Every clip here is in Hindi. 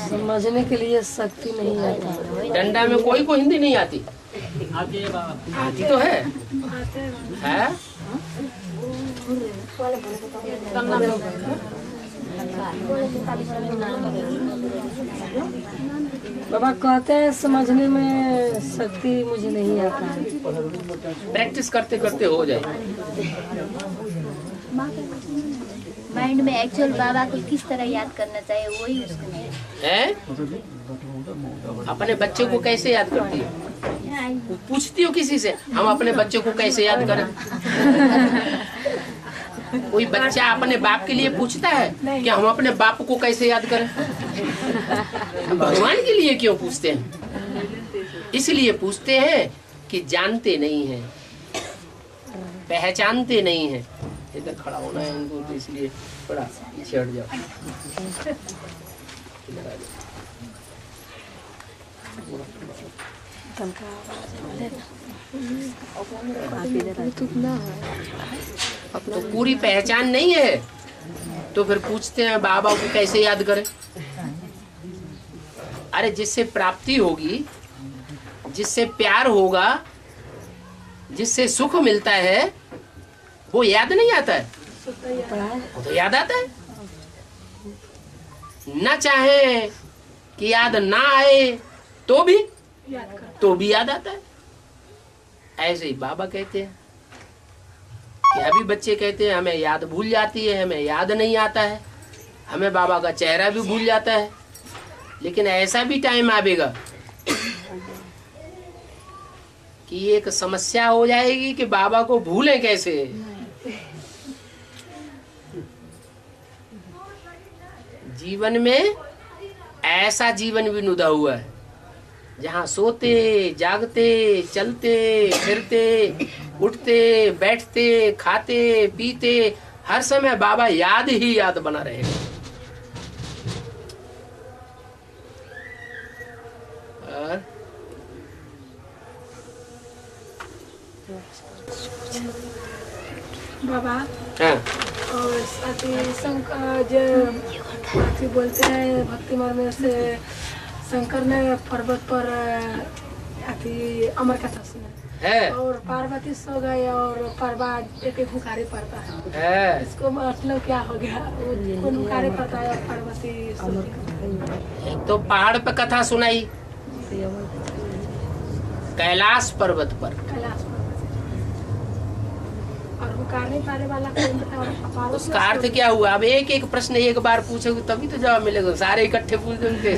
समझने के लिए शक्ति नहीं आता। डंडा में कोई को हिंदी नहीं आती? आती तो है? बाबा कहते हैं समझने में शक्ति मुझे नहीं आता है। प्रैक्टिस करते करते हो जाए। माइंड में एक्चुअल बाबा को किस तरह याद करना चाहिए वही उसको नहीं है। अपने बच्चे को कैसे याद करती हो? पूछती हो किसी से हम अपने बच्चे को कैसे याद करें? कोई बच्चा अपने बाप के लिए पूछता है कि हम अपने बाप को कैसे याद करें? भगवान के लिए क्यों पूछते हैं? इसलिए पूछते हैं कि जानते नहीं हैं, पहचानते नहीं हैं। इधर खड़ा होना है उनको, तो इसलिए थोड़ा पीछे हट जाओ। तो पूरी पहचान नहीं है तो फिर पूछते हैं बाबा को कैसे याद करें? अरे जिससे प्राप्ति होगी, जिससे प्यार होगा, जिससे सुख मिलता है, वो याद नहीं आता है? वो तो याद आता है। न चाहे कि याद ना आए तो भी याद आता है। ऐसे ही बाबा कहते हैं कि अभी बच्चे कहते हैं हमें याद भूल जाती है, हमें याद नहीं आता है, हमें बाबा का चेहरा भी भूल जाता है। लेकिन ऐसा भी टाइम आएगा कि एक समस्या हो जाएगी कि बाबा को भूलें कैसे। जीवन में ऐसा जीवन भी नुदा हुआ है जहाँ सोते, जागते, चलते, फिरते, उठते, बैठते, खाते, पीते, हर समय बाबा याद ही याद बना रहेगा। और बाबा हाँ। और शंकर जो बोलते हैं भक्ति मार्ग में से शंकर ने पर्वत पर अमर कथा सुना है और पार्वती सो गए और पर्वत एक हुकारी पड़ता है। इसको मतलब क्या हो गया? कौन हुकारी पड़ता है और पार्वती सो गई? एक तो पहाड़ पर कथा सुनाई, कैलाश पर्वत पर। और हुकारने पारे वाला कौन था? उसका अर्थ क्या हुआ? अब एक एक प्रश्न एक बार पूछोगे तभी तो जवाब मिलेगा। सारे इकट्ठे पूछ देंगे।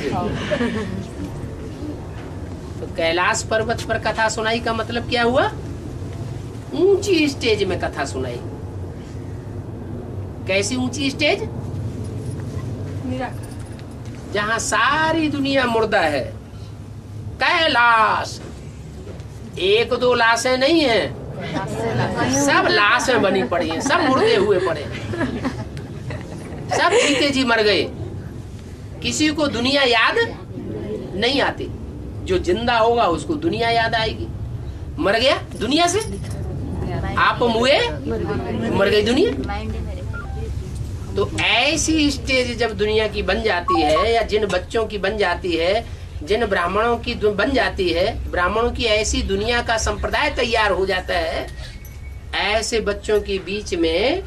तो कैलाश पर्वत पर कथा सुनाई का मतलब क्या हुआ? ऊंची स्टेज में कथा सुनाई। कैसी ऊंची स्टेज? जहाँ सारी दुनिया मुर्दा है। कैलाश, एक दो लाशें नहीं है, सब लाशें बनी पड़ी हैं, सब मुर्दे हुए पड़े, सब सीते जी मर गए। किसी को दुनिया याद नहीं आती। जो जिंदा होगा उसको दुनिया याद आएगी। मर गया दुनिया से, आप मुए, मर गई दुनिया। तो ऐसी स्टेज जब दुनिया की बन जाती है, या जिन बच्चों की बन जाती है, जिन ब्राह्मणों की बन जाती है, ब्राह्मणों की ऐसी दुनिया का संप्रदाय तैयार हो जाता है, ऐसे बच्चों के बीच में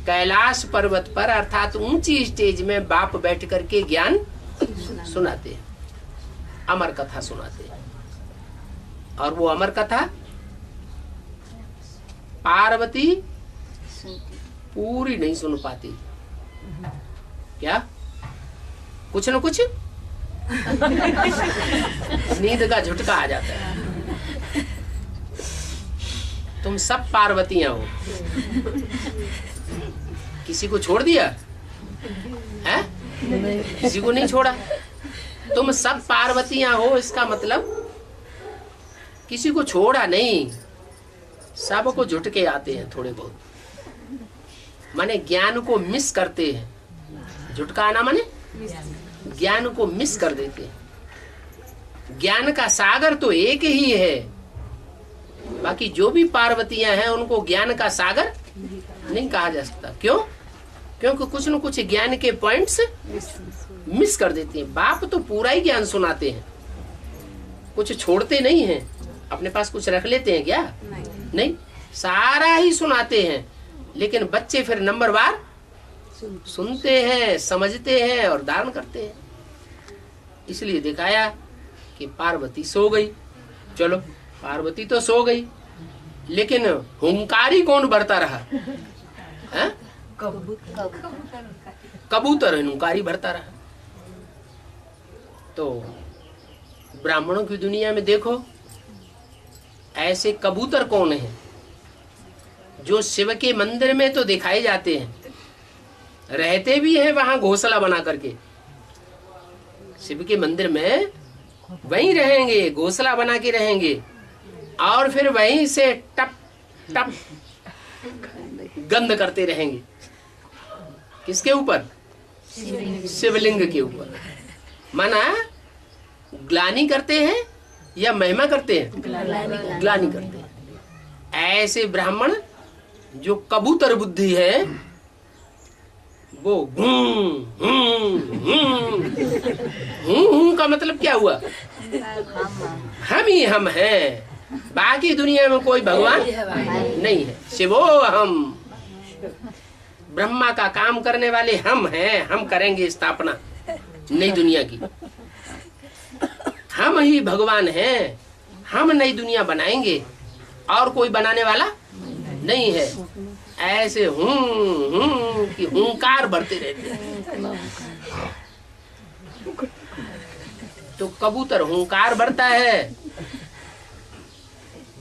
कैलाश पर्वत पर अर्थात ऊंची स्टेज में बाप बैठ करके ज्ञान सुनाते हैं, अमर कथा सुनाते हैं। और वो अमर कथा पार्वती पूरी नहीं सुन पाती। क्या? कुछ न कुछ नींद का झुटका आ जाता है। तुम सब पार्वतियां हो, किसी को छोड़ दिया है? किसी को नहीं छोड़ा। तुम सब पार्वतियां हो, इसका मतलब किसी को छोड़ा नहीं, सबको झुटके आते हैं थोड़े बहुत। माने ज्ञान को मिस करते हैं। झुटका आना माने ज्ञान को मिस कर देते हैं। ज्ञान का सागर तो एक ही है, बाकी जो भी पार्वतियां हैं उनको ज्ञान का सागर नहीं कहा जा सकता। क्यों? क्योंकि कुछ न कुछ ज्ञान के पॉइंट्स मिस कर देते हैं। बाप तो पूरा ही ज्ञान सुनाते हैं, कुछ छोड़ते नहीं हैं। अपने पास कुछ रख लेते हैं क्या? नहीं, सारा ही सुनाते हैं। लेकिन बच्चे फिर नंबरवार सुनते हैं, समझते हैं और धारण करते हैं। इसलिए दिखाया कि पार्वती सो गई। चलो, पार्वती तो सो गई, लेकिन हुंकारी कौन भरता रहा? है? कबूतर हुंकारी भरता रहा। तो ब्राह्मणों की दुनिया में देखो, ऐसे कबूतर कौन है जो शिव के मंदिर में तो दिखाए जाते हैं, रहते भी हैं वहां घोंसला बना करके। शिव के मंदिर में वहीं रहेंगे, घोंसला बना के रहेंगे, और फिर वहीं से टप टप गंध करते रहेंगे। किसके ऊपर? शिवलिंग के ऊपर। माना ग्लानि करते हैं या महिमा करते हैं? ग्लानि करते हैं। ऐसे ब्राह्मण जो कबूतर बुद्धि है, वो हूं का मतलब क्या हुआ? हम ही हम हैं, बाकी दुनिया में कोई भगवान नहीं है। शिवो हम, ब्रह्मा का काम करने वाले हम हैं। हम करेंगे स्थापना नई दुनिया की। हम ही भगवान हैं, हम नई दुनिया बनाएंगे, और कोई बनाने वाला नहीं है। ऐसे हूं कि हुंकार भरते रहते हैं। तो कबूतर हुंकार भरता है।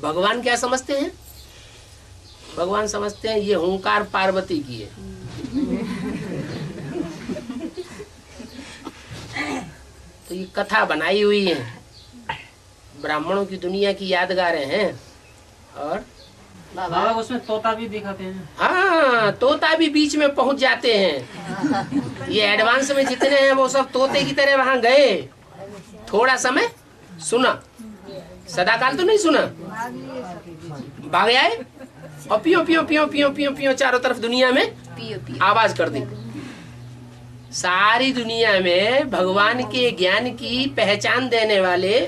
भगवान क्या समझते हैं? भगवान समझते हैं ये हुंकार पार्वती की है। तो ये कथा बनाई हुई है, ब्राह्मणों की दुनिया की यादगारें हैं। और बाबा उसमें तोता भी दिखाते हैं। हाँ, तोता भी बीच में पहुंच जाते हैं। ये एडवांस में जितने हैं वो सब तोते की तरह वहां गए, थोड़ा समय सुना, सदाकाल तो नहीं सुना, भाग आए और पियो पियो पियो पियो पियो पियो चारों तरफ दुनिया में आवाज कर दी। सारी दुनिया में भगवान के ज्ञान की पहचान देने वाले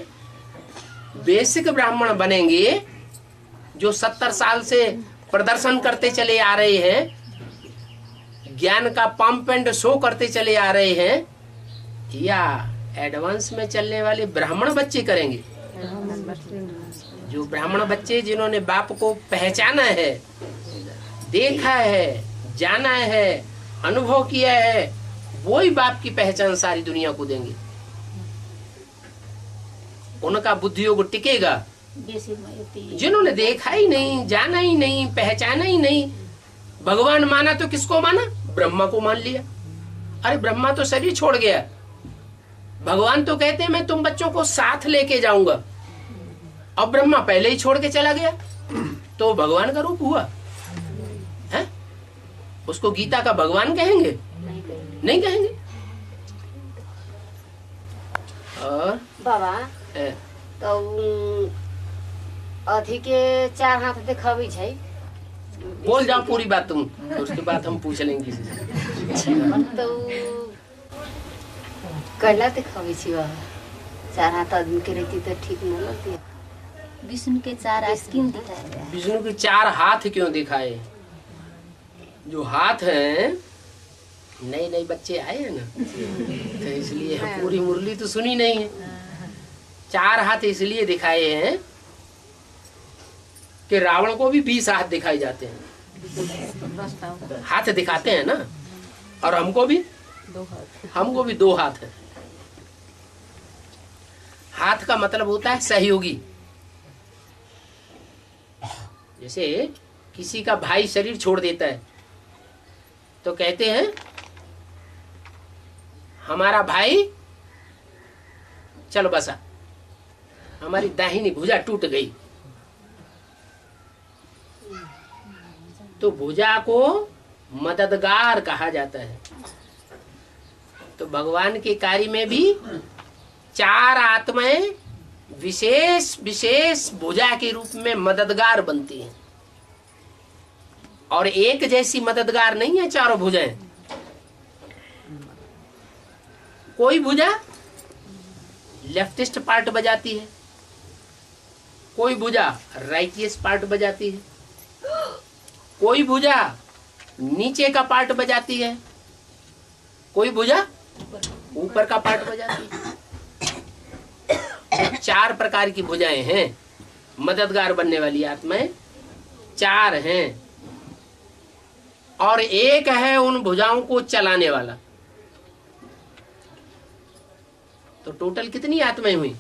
बेसिक ब्राह्मण बनेंगे, जो 70 साल से प्रदर्शन करते चले आ रहे हैं, ज्ञान का पंप एंड शो करते चले आ रहे हैं, या एडवांस में चलने वाले ब्राह्मण बच्चे करेंगे? जो ब्राह्मण बच्चे जिन्होंने बाप को पहचाना है, देखा है, जाना है, अनुभव किया है, वो ही बाप की पहचान सारी दुनिया को देंगे। उनका बुद्धि योग टिकेगा। जिन्होंने देखा ही नहीं, जाना ही नहीं, पहचाना ही नहीं, भगवान माना तो किसको माना? ब्रह्मा को मान लिया। अरे ब्रह्मा तो शरीर छोड़ गया, भगवान तो कहते हैं मैं तुम बच्चों को साथ लेके जाऊंगा, और ब्रह्मा पहले ही छोड़ के चला गया, तो भगवान का रूप हुआ है? उसको गीता का भगवान कहेंगे? नहीं कहेंगे। और बाबा तो अथी के 4 हाथ देखाबी छै। बोल जाओ पूरी बात तुम, तो उसके बाद हम पूछ लेंगे किसी से। तो कैला देखाबी छी बाबा? 4 हाथ आदमी के रहती तो ठीक न लगती। विष्णु के 4 हाथ क्यों दिखाए? विष्णु के 4 हाथ क्यों दिखाए? जो हाथ हैं, नए नए बच्चे आए हैं ना, तो इसलिए पूरी मुरली तो सुनी नहीं है। 4 हाथ इसलिए दिखाए हैं कि रावण को भी 20 हाथ दिखाए जाते हैं। हाथ दिखाते हैं ना, और हमको भी 2 हाथ है। हाथ का मतलब होता है सहयोगी। जैसे किसी का भाई शरीर छोड़ देता है तो कहते हैं हमारा भाई चलो बसा, हमारी दाहिनी भुजा टूट गई, तो भुजा को मददगार कहा जाता है। तो भगवान के कार्य में भी 4 आत्माएं विशेष विशेष भुजा के रूप में मददगार बनती हैं। और एक जैसी मददगार नहीं है चारों भुजाएं। कोई भुजा लेफ्टिस्ट पार्ट बजाती है, कोई भुजा राइटिस्ट पार्ट बजाती है, कोई भुजा नीचे का पार्ट बजाती है, कोई भुजा ऊपर का पार्ट बजाती है। तो 4 प्रकार की भुजाएं हैं मददगार बनने वाली आत्माएं, 4 हैं। और एक है उन भुजाओं को चलाने वाला। तो टोटल कितनी आत्माएं हुई?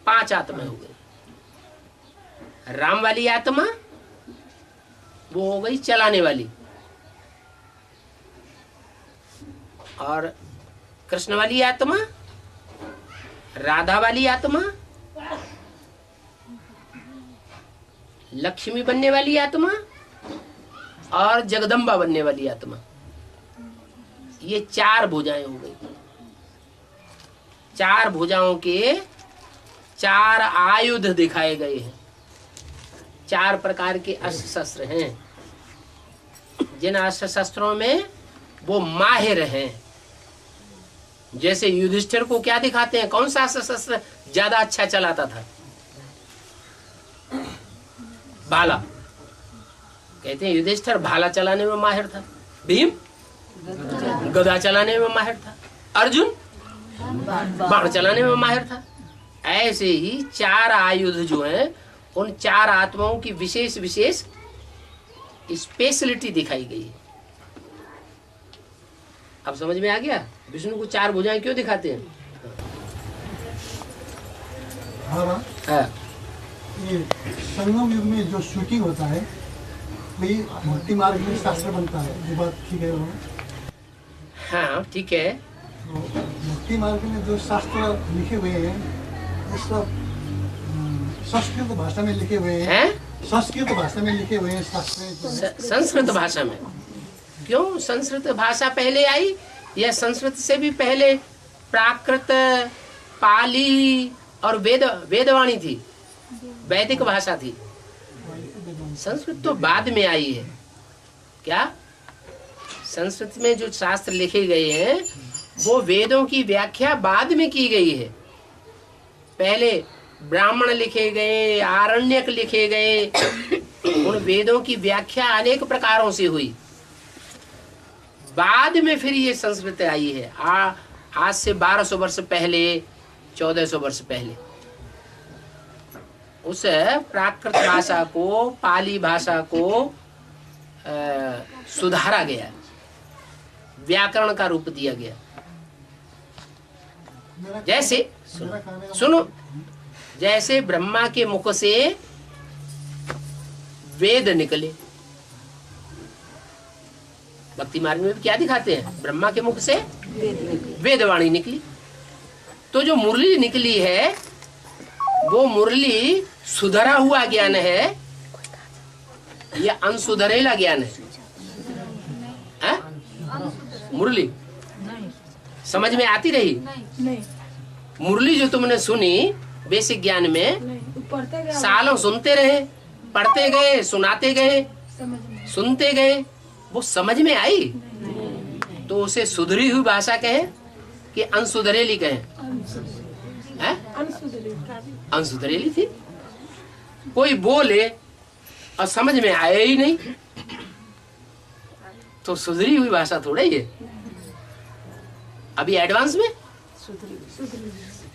5 आत्माएं हो गई। राम वाली आत्मा वो हो गई चलाने वाली, और कृष्ण वाली आत्मा, राधा वाली आत्मा, लक्ष्मी बनने वाली आत्मा और जगदम्बा बनने वाली आत्मा। ये 4 भुजाएं हो गई। 4 भुजाओं के 4 आयुध दिखाए गए हैं। 4 प्रकार के अस्त्र शस्त्र हैं, जिन अस्त्र शस्त्रों में वो माहिर हैं। जैसे युधिष्ठिर को क्या दिखाते हैं, कौन सा अस्त्र शस्त्र ज्यादा अच्छा चलाता था? भाला। कहते हैं युधिष्ठिर भाला चलाने में माहिर था, भीम गदा चलाने में माहिर था, अर्जुन बाण चलाने में माहिर था। ऐसे ही 4 आयुध जो हैं, उन 4 आत्माओं की विशेष विशेष स्पेशलिटी दिखाई गई है। अब समझ में आ गया विष्णु को 4 भुजाएं क्यों दिखाते हैं? हाँ। ये संगम युग में जो शूटिंग होता है वही भक्ति मार्ग में शास्त्र बनता है, ये बात ठीक है? हाँ ठीक है। तो भक्ति मार्ग में जो शास्त्र लिखे हुए हैं वो सब संस्कृत भाषा में लिखे हुए हैं। संस्कृत भाषा में लिखे हुए हैं शास्त्र। संस्कृत भाषा में क्यों? संस्कृत भाषा पहले आई या संस्कृत से भी पहले प्राकृत, पाली और वेदवाणी थी, वैदिक भाषा थी। संस्कृत तो बाद में आई है। क्या संस्कृत में जो शास्त्र लिखे गए हैं वो वेदों की व्याख्या बाद में की गई है। पहले ब्राह्मण लिखे गए, आरण्यक लिखे गए, उन वेदों की व्याख्या अनेक प्रकारों से हुई। बाद में फिर ये संस्कृत आई है। आज से 1200 वर्ष पहले, 1400 वर्ष पहले उस प्राकृत भाषा को, पाली भाषा को सुधारा गया, व्याकरण का रूप दिया गया। जैसे सुनो, जैसे ब्रह्मा के मुख से वेद निकले, भक्ति मार्ग में भी क्या दिखाते हैं? ब्रह्मा के मुख से वेदवाणी निकली। तो जो मुरली निकली है वो मुरली सुधरा हुआ ज्ञान है या अनसुधरेला ज्ञान है? मुरली समझ में आती रही? नहीं। मुरली जो तुमने सुनी बेसिक ज्ञान में, पढ़ते गए, सालों सुनते रहे, पढ़ते गए, सुनाते गए, समझ में सुनते गए, वो समझ में आई? तो उसे सुधरी हुई भाषा कहे कि अनसुधरेली कहे? अनसुधरेली थी। कोई बोले और समझ में आया ही नहीं तो सुधरी हुई भाषा थोड़ा ही है। अभी एडवांस में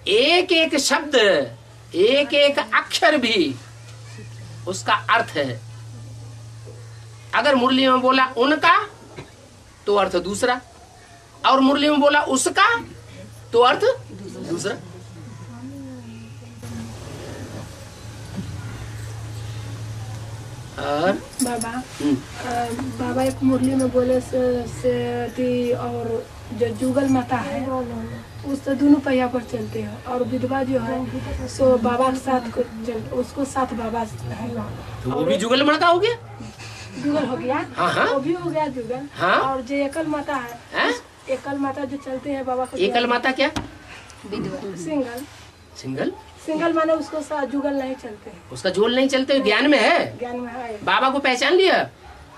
एक एक शब्द, एक एक अक्षर भी उसका अर्थ है। अगर मुरली में बोला उनका तो अर्थ दूसरा, और मुरली में बोला उसका तो अर्थ दूसरा। और बाबा एक मुरली में बोले से थी, और जो जुगल माता है उससे दोनों पहिया पर चलते हैं, और विधवा जो है सो बाबा के साथ उसको साथ बाबा है। तो वो भी जुगल मड़का हो गया, जुगल हो गया। हाँ। वो भी हो गया जुगल। हाँ? और जो एकल माता है, एकल माता जो चलते हैं बाबा को, एकल माता क्या? सिंगल। सिंगल? सिंगल माने उसको साथ जुगल नहीं चलते हैं। उसका झोल नहीं चलते, ज्ञान में है, ज्ञान में है। बाबा को पहचान लिया,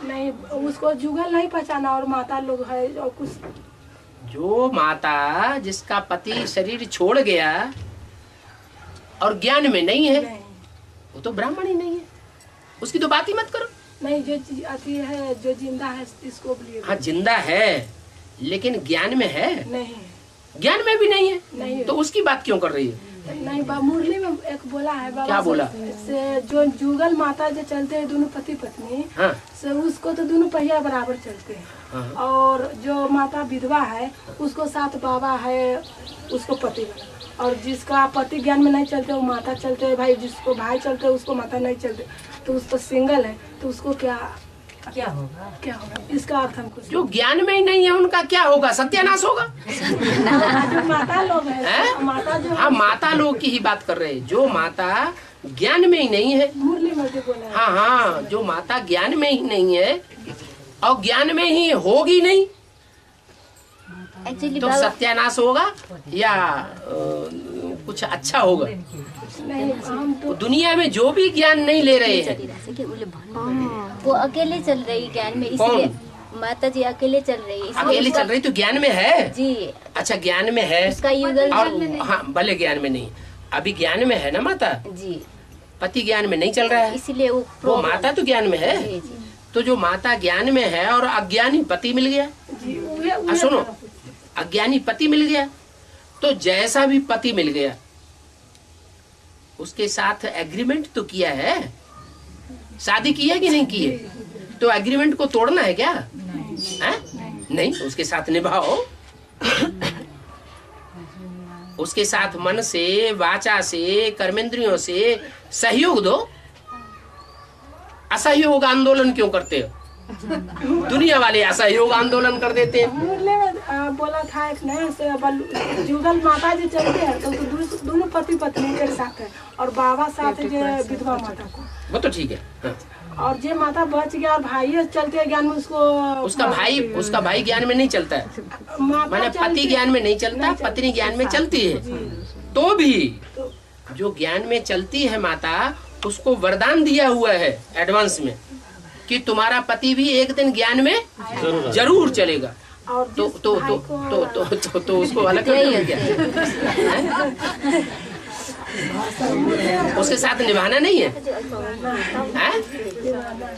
नहीं, उसको जुगल नहीं पहचाना और माता लोग है और कुछ। जो माता जिसका पति शरीर छोड़ गया और ज्ञान में नहीं है, नहीं, वो तो ब्राह्मण ही नहीं है, उसकी तो बात ही मत करो। नहीं, जो आती है, जो जिंदा है इसको बोलिए। हाँ जिंदा है लेकिन ज्ञान में है, नहीं, ज्ञान में भी नहीं है, नहीं, तो उसकी बात क्यों कर रही है? नहीं, मुरली में एक बोला है बाबा। क्या बोला? से जो जुगल माता जो चलते हैं दोनों पति पत्नी, हाँ से उसको तो दोनों पहिया बराबर चलते हैं। हाँ। और जो माता विधवा है उसको 7 बाबा है, उसको पति बना। और जिसका पति ज्ञान में नहीं चलते वो माता चलते हैं भाई, जिसको भाई चलते हैं उसको माता नहीं चलते, तो उसको सिंगल है, तो उसको क्या होगा? इसका अर्थ हमको जो ज्ञान में ही नहीं है उनका क्या होगा? सत्यानाश होगा। जो माता लोग हैं? है, माता जो हाँ माता लोग की ही बात कर रहे हैं। जो माता ज्ञान में ही नहीं है, मुरली में जो बोला है। हाँ हाँ, जो माता ज्ञान में ही नहीं है और ज्ञान में ही होगी नहीं, एक्चुअली तो सत्यानाश होगा या कुछ अच्छा होगा? नहीं, हम तो दुनिया में जो भी ज्ञान नहीं ले रहे हैं, वो अकेले चल रही ज्ञान में, इसलिए माता जी अकेले चल रही है, इसलिए अकेले उसका- चल रही तो ज्ञान में है। जी, अच्छा ज्ञान में है उसका युगल और हाँ भले ज्ञान में नहीं, अभी ज्ञान में है ना माता, जी, पति ज्ञान में नहीं चल रहा है, इसलिए वो वो माता तो ज्ञान में है। जी, जी। तो जो माता ज्ञान में है और अज्ञानी पति मिल गया, जी, उहे सुनो, अज्ञानी पति मिल गया, तो जैसा भी पति मिल गया उसके साथ एग्रीमेंट तो किया है, शादी की है कि नहीं की है? तो एग्रीमेंट को तोड़ना है क्या? है? नहीं, उसके साथ निभाओ, उसके साथ मन से, वाचा से, कर्मेंद्रियों से सहयोग दो। असहयोग आंदोलन क्यों करते हो? दुनिया वाले असहयोग आंदोलन कर देते हैं। मुरली में बोला था एक नया से जुगल माता जी चलते हैं तो दोनों पति पत्नी के साथ है, और बाबा साथ है जो विधवा माता को। वो तो ठीक है हाँ। और जे माता बच गया और भाई चलते हैं ज्ञान में, उसको उसका भाई ज्ञान में नहीं चलता है, माता माने चलती पति है। ज्ञान में नहीं चलता, नहीं पत्नी ज्ञान में चलती है। तो भी जो ज्ञान में चलती है माता, उसको वरदान दिया हुआ है एडवांस में कि तुम्हारा पति भी एक दिन ज्ञान में जरूर चलेगा। और तो जिस तो भाई तो को- तो तो तो, तो उसको अलग कर दोगे क्या? हैं? उसके साथ निभाना नहीं है, हैं?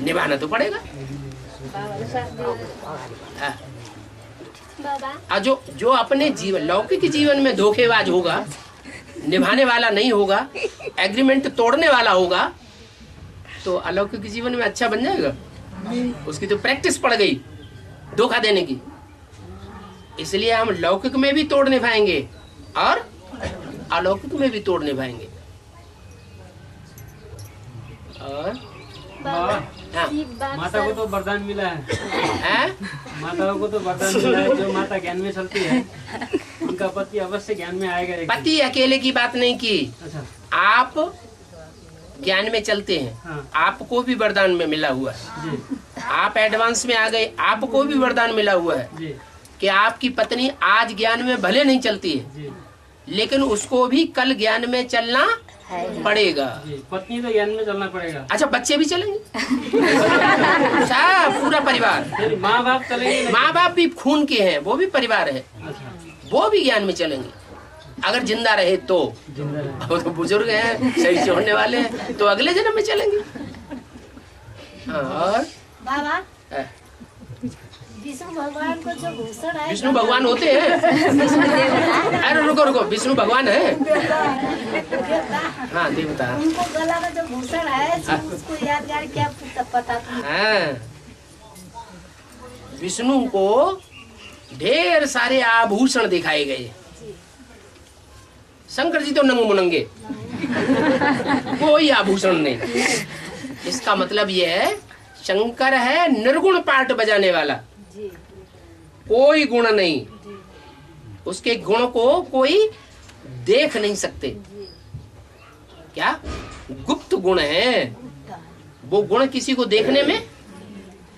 निभाना तो पड़ेगा। हाँ। और जो अपने जीवन लौकिक जीवन में धोखेबाज होगा, निभाने वाला नहीं होगा, एग्रीमेंट तोड़ने वाला होगा, तो अलौकिक जीवन में अच्छा बन जाएगा? उसकी तो प्रैक्टिस पड़ गई धोखा देने की। इसलिए हम लौकिक में भी तोड़ निभाएंगे और अलौकिक में भी तोड़ निभाएंगे। और हाँ, माता को तो वरदान मिला है, हैं? माता को तो वरदान मिला है, जो माता ज्ञान में चलती है उनका पति अवश्य ज्ञान में आएगा एक दिन। पति अकेले की बात नहीं की, अच्छा, आप ज्ञान में चलते हैं, हाँ। आपको भी वरदान में मिला हुआ है, जी आप एडवांस में आ गए, आपको भी वरदान मिला हुआ है जी कि आपकी पत्नी आज ज्ञान में भले नहीं चलती है, जी लेकिन उसको भी कल ज्ञान में चलना पड़ेगा। जी, पत्नी तो ज्ञान में चलना पड़ेगा। अच्छा बच्चे भी चलेंगे सब पूरा परिवार, फिर माँ बाप चलेंगे नहीं? माँ बाप भी खून के हैं, वो भी परिवार है, अच्छा, वो भी ज्ञान में चलेंगे अगर जिंदा रहे तो। जिंदा रहे। वो तो बुजुर्ग हैं, शरीर छोड़ने वाले हैं, तो अगले जन्म में चलेंगे। हाँ, और बाबा हाँ, विष्णु भगवान को जो भूषण है, विष्णु भगवान होते हैं। अरे रुको रुको, विष्णु भगवान है, हाँ देवता। उनको गला में जो भूषण है उसको यादगार क्या पता था? हाँ, विष्णु को ढेर सारे आभूषण दिखाए गए। शंकर जी तो नंगे मुनंगे, कोई आभूषण नहीं। इसका मतलब ये है शंकर है निर्गुण पार्ट बजाने वाला, कोई गुण नहीं, उसके गुण को कोई देख नहीं सकते। क्या गुप्त गुण है, वो गुण किसी को देखने में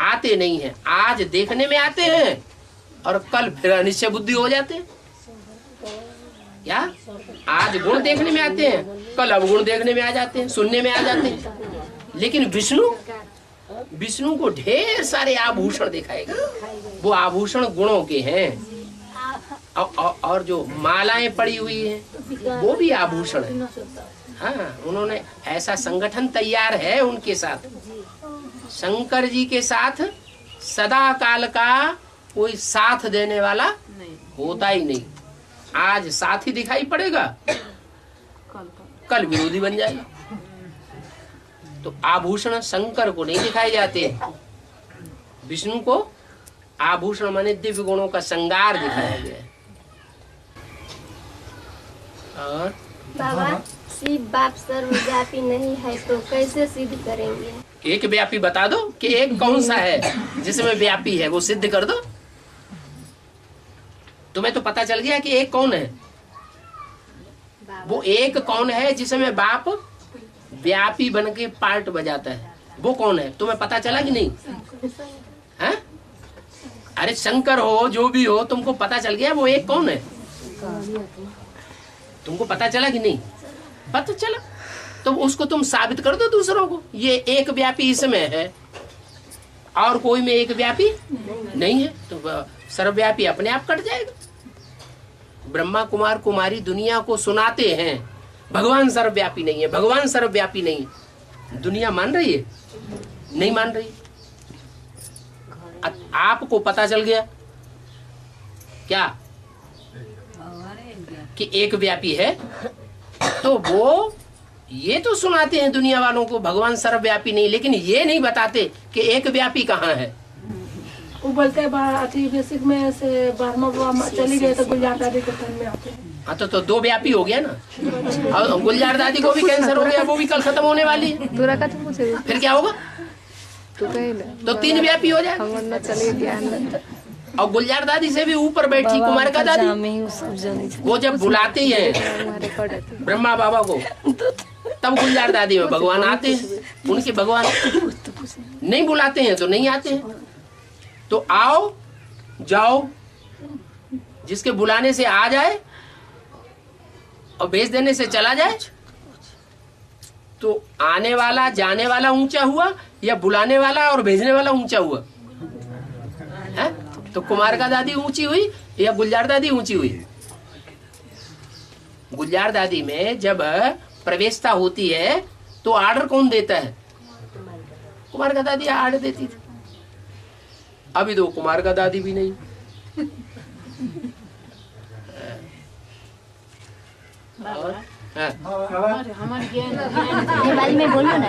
आते नहीं है। आज देखने में आते हैं और कल फिर अनिश्चय बुद्धि हो जाते हैं। क्या आज गुण देखने में आते हैं, कल अवगुण देखने में आ जाते हैं, सुनने में आ जाते हैं। लेकिन विष्णु विष्णु को ढेर सारे आभूषण दिखाएगा। वो आभूषण गुणों के हैं। और जो मालाएं पड़ी हुई हैं वो भी आभूषण है। हाँ, उन्होंने ऐसा संगठन तैयार है उनके साथ। शंकर जी के साथ सदा काल का कोई साथ देने वाला होता ही नहीं। आज साथी दिखाई पड़ेगा, कल विरोधी बन जाएगा। तो आभूषण शंकर को नहीं दिखाए जाते, विष्णु को आभूषण माने दिव्य गुणों का श्रृंगार दिखाया गया है। और बाबा, शिव बाप सर्वव्यापी नहीं है तो कैसे सिद्ध करेंगे? एक व्यापी बता दो कि एक कौन सा है जिसमें व्यापी है, वो सिद्ध कर दो। तुम्हें तो पता चल गया कि एक कौन है। वो एक कौन है जिसमें बाप व्यापी बन के पार्ट बजाता है, वो कौन है? तुम्हें पता चला कि नहीं? है? अरे शंकर हो, जो भी हो, तुमको पता चल गया वो एक कौन है? तुमको पता चला कि नहीं? पता चला तो उसको तुम साबित कर दो दूसरों को, ये एक व्यापी इसमें है और कोई में एक व्यापी नहीं है, तो सर्वव्यापी अपने आप कट जाएगा। ब्रह्मा कुमार कुमारी दुनिया को सुनाते हैं भगवान सर्वव्यापी नहीं है, भगवान सर्वव्यापी नहीं है। दुनिया मान रही है? नहीं मान रही। आपको पता चल गया क्या कि एक व्यापी है, तो वो ये तो सुनाते हैं दुनिया वालों को भगवान सर्वव्यापी नहीं, लेकिन ये नहीं बताते कि एक व्यापी कहाँ है। वो बोलते हैं बेसिक में से 12वां चली गए तो गुलजार दादी के तन में आते हैं। हाँ तो दो व्यापी हो गया ना। और गुलजार दादी को भी कैंसर हो गया, वो भी कल खत्म होने वाली है। फिर क्या होगा? तो 3 व्यापी हो जाए। और गुलजार दादी से भी ऊपर बैठी कुमार का दादी, वो जब बुलाती है ब्रह्मा बाबा को, तब गुलजार दादी में भगवान आते हैं। उनके भगवान नहीं बुलाते हैं तो नहीं आते हैं। तो आओ जाओ, जिसके बुलाने से आ जाए और भेज देने से चला जाए, तो आने वाला जाने वाला ऊंचा हुआ या बुलाने वाला और भेजने वाला ऊंचा हुआ है? तो कुमार का दादी ऊंची हुई या गुलजार दादी ऊंची हुई? गुलजार दादी में जब प्रवेशता होती है तो आर्डर कौन देता है? कुमार का दादी आर्डर देती थी। अभी तो कुमार का दादी भी नहीं। हमारे ज्ञान में बोलो ना,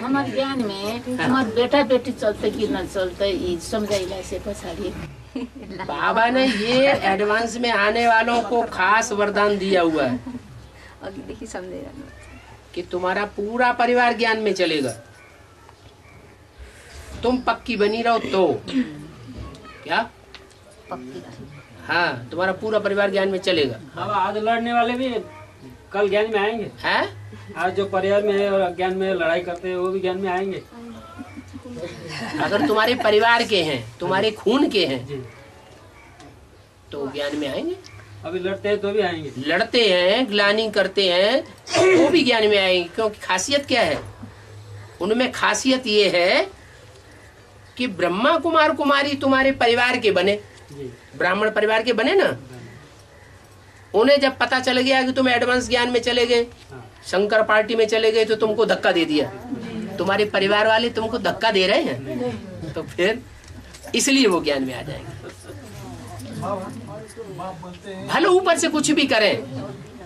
हमारे ज्ञान में हमारे बेटा बेटी चलते कि न चलते समझाइला से पछाड़ी बाबा ने ये एडवांस में आने वालों को खास वरदान दिया हुआ है कि तुम्हारा पूरा परिवार ज्ञान में चलेगा। तुम पक्की बनी रहो तो क्या? हाँ, तुम्हारा पूरा परिवार ज्ञान में चलेगा। अब आज लड़ने वाले भी कल ज्ञान में आएंगे। हैं? आज जो परिवार में है और ज्ञान में लड़ाई करते हैं वो भी ज्ञान में आएंगे। अगर तुम्हारे परिवार के हैं, तुम्हारे खून के हैं, तो ज्ञान में आएंगे। अभी लड़ते हैं तो भी आएंगे। लड़ते हैं, ग्लानी करते हैं, वो भी ज्ञान में आएंगे। क्योंकि खासियत क्या है उनमें? खासियत ये है कि ब्रह्मा कुमार कुमारी तुम्हारे परिवार के बने, ब्राह्मण परिवार के बने ना। उन्हें जब पता चल गया कि तुम एडवांस ज्ञान में चले गए, शंकर पार्टी में चले गए, तो तुमको धक्का दे दिया। तुम्हारे परिवार वाले तुमको धक्का दे रहे हैं, तो फिर इसलिए वो ज्ञान में आ जाएंगे। भले ऊपर से कुछ भी करें,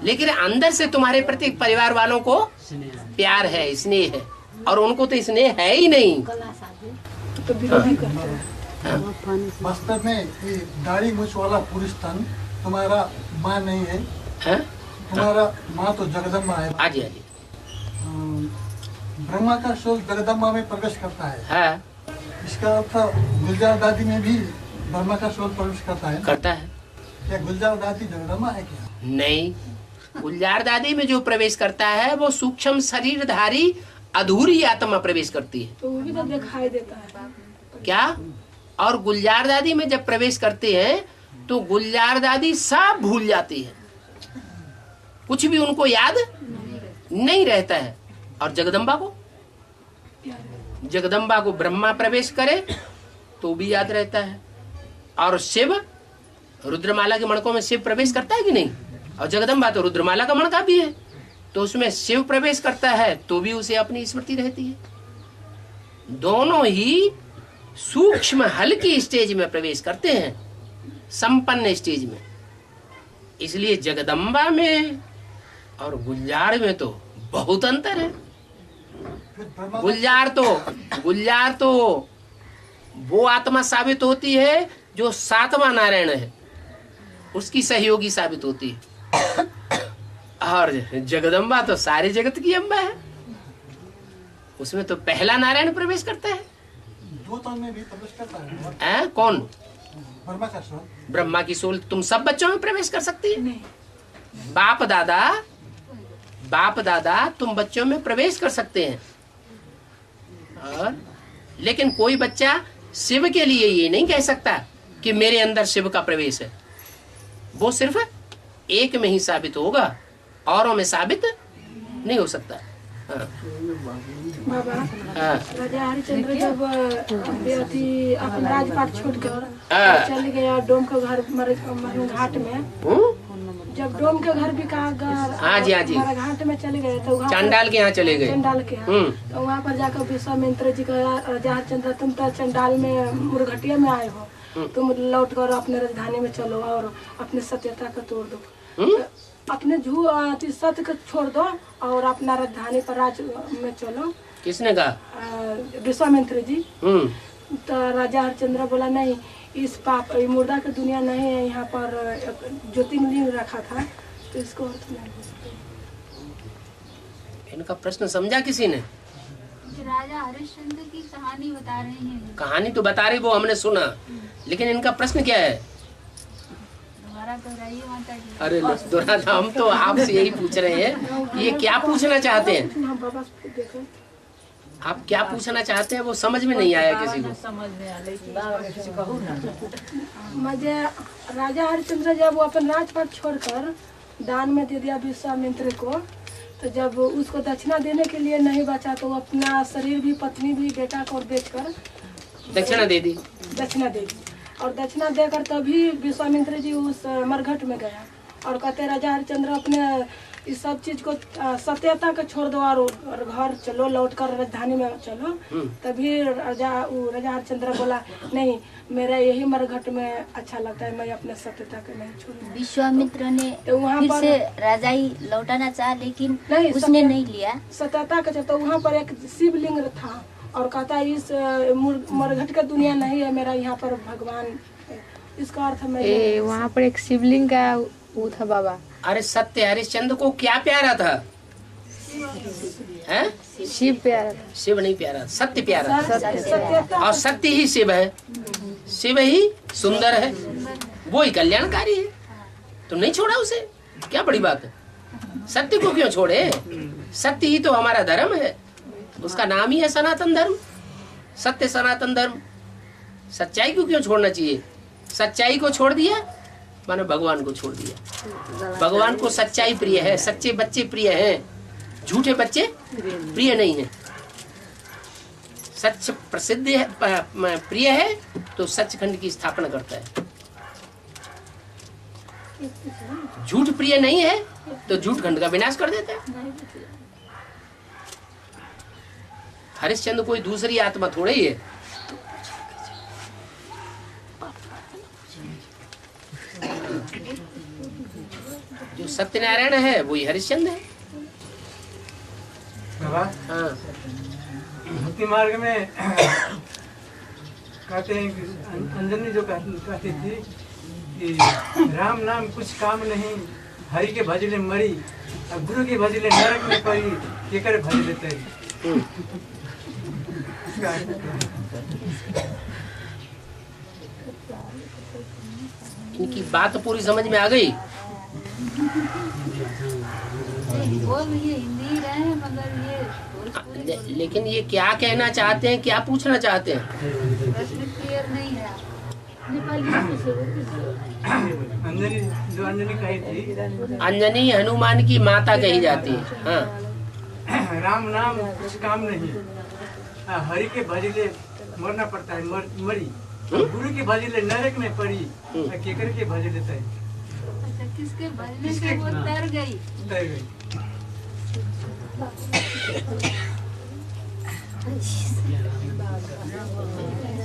लेकिन अंदर से तुम्हारे प्रति परिवार वालों को प्यार है, स्नेह है, और उनको तो स्नेह है ही नहीं। तो विरोधी करते हैं। वास्तव में ये दाढ़ी मूछ वाला पुरुष तन तुम्हारा माँ नहीं है, तुम्हारा माँ तो जगदम्बा है। आजी आजी। ब्रह्मा का सोल जगदम्बा में प्रवेश करता है। हाँ। इसका अर्थ गुलजार दादी में भी ब्रह्मा का सोल प्रवेश करता है। करता है। क्या गुलजार दादी जगदम्बा है क्या? नहीं, गुलजार दादी में जो प्रवेश करता है वो सूक्ष्म शरीरधारी अधूरी आत्मा प्रवेश करती है। तो वो भी तो दिखाई देता है क्या? और गुलजार दादी में जब प्रवेश करते हैं तो गुलजार दादी सब भूल जाती है, कुछ भी उनको याद नहीं रहता है। और जगदम्बा को जगदम्बा को ब्रह्मा प्रवेश करे तो भी याद रहता है, और शिव रुद्रमाला के मणकों में शिव प्रवेश करता है कि नहीं, और जगदम्बा तो रुद्रमाला का मणका भी है, तो उसमें शिव प्रवेश करता है तो भी उसे अपनी स्मृति रहती है। दोनों ही सूक्ष्म हल्की स्टेज में प्रवेश करते हैं, संपन्न स्टेज में। इसलिए जगदम्बा में और गुलजार में तो बहुत अंतर है। गुलजार तो वो आत्मा साबित होती है जो सातवां नारायण है, उसकी सहयोगी साबित होती है, और जगदम्बा तो सारे जगत की अम्बा है, उसमें तो पहला नारायण प्रवेश करता है। दो तन में भी प्रवेश करता है। कौन? ब्रह्मा का सोल। ब्रह्मा की सोल तुम सब बच्चों में प्रवेश कर सकती है। बाप दादा तुम बच्चों में प्रवेश कर सकते हैं, और लेकिन कोई बच्चा शिव के लिए ये नहीं कह सकता कि मेरे अंदर शिव का प्रवेश है। वो सिर्फ एक में ही साबित होगा, औरों में साबित नहीं हो सकता। बाबा, राजा हरिश्चंद्र जब अपना राजपाट छोड़कर चले गया डोम के घर घाट में, जब डोम के घर भी कहा घाट में चले गए तो चंडाल के यहाँ चले गए, चंडाल के यहाँ, तो वहाँ पर जाकर विश्वामित्र जी का, राजा हरिश्चंद्र तुम तो चंडाल में मुरघटिया में आए हो, तुम लौट कर अपने राजधानी में चलो और अपने सत्यता को तोड़ दो, अपने सत्य को छोड़ दो और अपना राजधानी पर राज में चलो। किसने कहा? विश्वामित्र जी। तो राजा हरिश्चंद्र बोला नहीं, इस पाप मुर्दा की दुनिया नहीं है, यहाँ पर ज्योतिर्लिंग रखा था, तो इसको अर्थ नहीं हो सकता। इनका प्रश्न समझा किसी ने? राजा हरिश्चंद्र की कहानी बता रहे हैं। कहानी तो बता रही, वो हमने सुना, लेकिन इनका प्रश्न क्या है? अरे दोहरा, हम तो आपसे यही पूछ रहे हैं, ये क्या पूछना चाहते हैं? आप क्या पूछना चाहते हैं वो समझ में नहीं आया किसी को। मुझे राजा हरिश्चंद्र जब वो अपन राजपाट छोड़कर दान में दे दिया विश्वामित्र को, तो जब उसको दक्षिणा देने के लिए नहीं बचा तो अपना शरीर भी, पत्नी भी, बेटा को बेचकर दक्षिणा दे दी। और दक्षिणा देकर तभी विश्वामित्र जी उस मरघट में गया और कहते राजा हरिश्चंद्र अपने इस सब चीज को सत्यता को छोड़ दो और घर चलो, लौटकर राजधानी में चलो। तभी राजा हरिश्चंद्र बोला नहीं, मेरा यही मरघट में अच्छा लगता है, मैं अपने सत्यता को नहीं छोड़ूंगा। विश्वामित्र ने तो वहाँ फिर पर से राजा ही लौटाना चाहा, लेकिन नहीं, उसने नहीं लिया सत्यता का। तो वहाँ पर एक शिवलिंग था और कहता इस मरघट का दुनिया नहीं है, मेरा यहाँ पर भगवान है। इसका अर्थ में वहाँ पर एक शिवलिंग का वो था बाबा। अरे सत्य हरिश्चंद्र को क्या प्यारा था? हैं? शिव प्यारा था। शिव नहीं प्यारा, सत्य प्यारा था। और सत्य ही शिव है, शिव ही सुंदर है, वो ही कल्याणकारी है। तो नहीं छोड़ा उसे, क्या बड़ी बात है? सत्य को क्यों छोड़े? सत्य ही तो हमारा धर्म है, उसका नाम ही है सनातन धर्म, सत्य सनातन धर्म। सच्चाई को क्यों छोड़ना चाहिए? सच्चाई को छोड़ दिया माने भगवान को छोड़ दिया। भगवान को सच्चाई प्रिय है, सच्चे बच्चे प्रिय हैं, झूठे बच्चे प्रिय नहीं है। सच प्रसिद्ध है, प्रिय है तो सचखंड की स्थापना करता है। झूठ प्रिय नहीं है तो झूठ खंड का विनाश कर देता है। हरिश्चंद्र कोई दूसरी आत्मा थोड़ा ही है। जो सत्यनारायण है वही हरिश्चंद्र है। हाँ। भक्ति मार्ग में कहते हैं कि अंजनी जो कहती थी कि राम नाम कुछ काम नहीं, हरि के भजले मरी, अब गुरु के भजले नरक में पड़ी, के करे भज लेते। इनकी बात पूरी समझ में आ गई। लेकिन ये क्या कहना चाहते हैं, क्या पूछना चाहते हैं? अंजनी जो अंजनी कही थी, अंजनी हनुमान की माता कही जाती है। हाँ। राम नाम कुछ काम नहीं, हरि के भजले मरना पड़ता है मरी, गुरु के भजले नरक में पड़ी, केकर के भजले तय। किसके भजने से वो तर गई।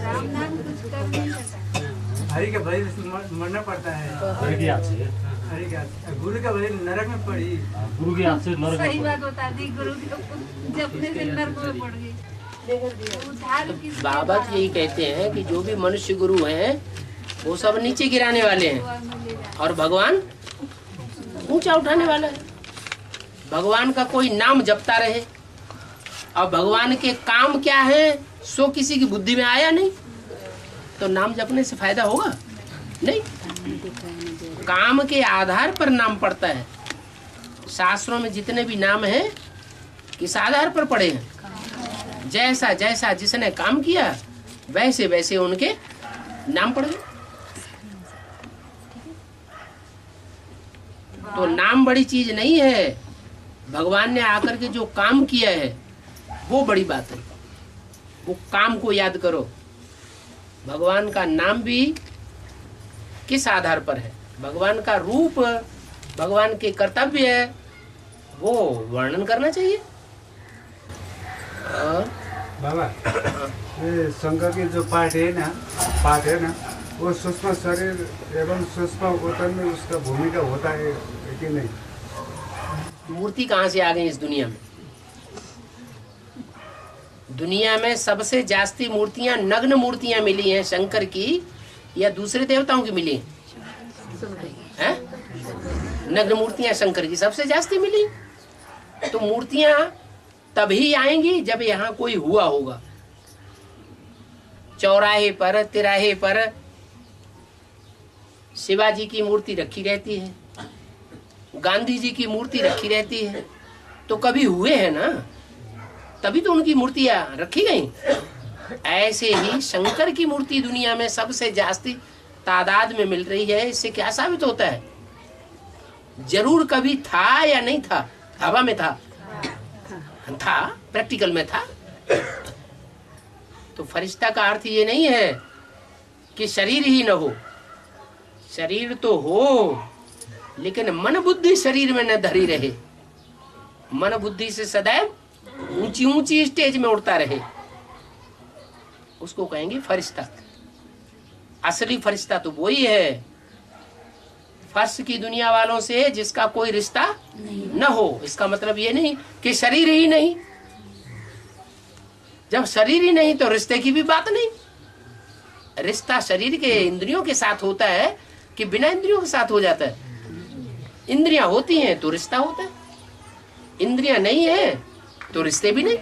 राम नाम कुछ कर नहीं सकता। हरि के भजन से मरना पड़ता है। हरि के हाथ से। गुरु का भजन नरक में पड़ी। गुरु के हाथ से नरक में सही बात बता दी। गुरु के जपने से नरक में पड़ गई। बाबा जी यही कहते हैं कि जो भी मनुष्य गुरु हैं वो सब नीचे गिराने वाले हैं और भगवान ऊंचा उठाने वाला है। भगवान का कोई नाम जपता रहे और भगवान के काम क्या है सो किसी की बुद्धि में आया नहीं तो नाम जपने से फायदा होगा नहीं। काम के आधार पर नाम पड़ता है। शास्त्रों में जितने भी नाम हैं किस आधार पर पड़े हैं? जैसा जैसा जिसने काम किया वैसे वैसे उनके नाम पड़ गए। तो नाम बड़ी चीज नहीं है। भगवान ने आकर के जो काम किया है वो बड़ी बात है। वो काम को याद करो। भगवान का नाम भी किस आधार पर है? भगवान का रूप, भगवान के कर्तव्य है, वो वर्णन करना चाहिए। बाबा ये शंकर की जो पाठ है ना वो सूक्ष्म शरीर एवं सूक्ष्म उतन में उसका भूमिका होता है कि नहीं? मूर्ति कहाँ से आ गई इस दुनिया में? दुनिया में सबसे जास्ती मूर्तियां नग्न मूर्तियां मिली हैं शंकर की या दूसरे देवताओं की मिली हैं? नग्न मूर्तियां शंकर की सबसे जास्ती मिली। तो मूर्तियां तभी आएंगी जब यहाँ कोई हुआ होगा। चौराहे पर तिराहे पर शिवाजी की मूर्ति रखी रहती है, गांधी जी की मूर्ति रखी रहती है, तो कभी हुए हैं ना, तभी तो उनकी मूर्तियां रखी गई। ऐसे ही शंकर की मूर्ति दुनिया में सबसे जास्ती तादाद में मिल रही है। इससे क्या साबित होता है? जरूर कभी था या नहीं था? हवा में था, प्रैक्टिकल में था। तो फरिश्ता का अर्थ ये नहीं है कि शरीर ही न हो। शरीर तो हो लेकिन मन बुद्धि शरीर में न धरी रहे। मन बुद्धि से सदैव ऊंची ऊंची स्टेज में उड़ता रहे, उसको कहेंगे फरिश्ता। असली फरिश्ता तो वही है फर्श की दुनिया वालों से जिसका कोई रिश्ता न हो। इसका मतलब ये नहीं कि शरीर ही नहीं। जब शरीर ही नहीं तो रिश्ते की भी बात नहीं। रिश्ता शरीर के इंद्रियों के साथ होता है कि बिना इंद्रियों के साथ हो जाता है? इंद्रियां होती हैं तो रिश्ता होता है, इंद्रियां नहीं है तो रिश्ते भी नहीं।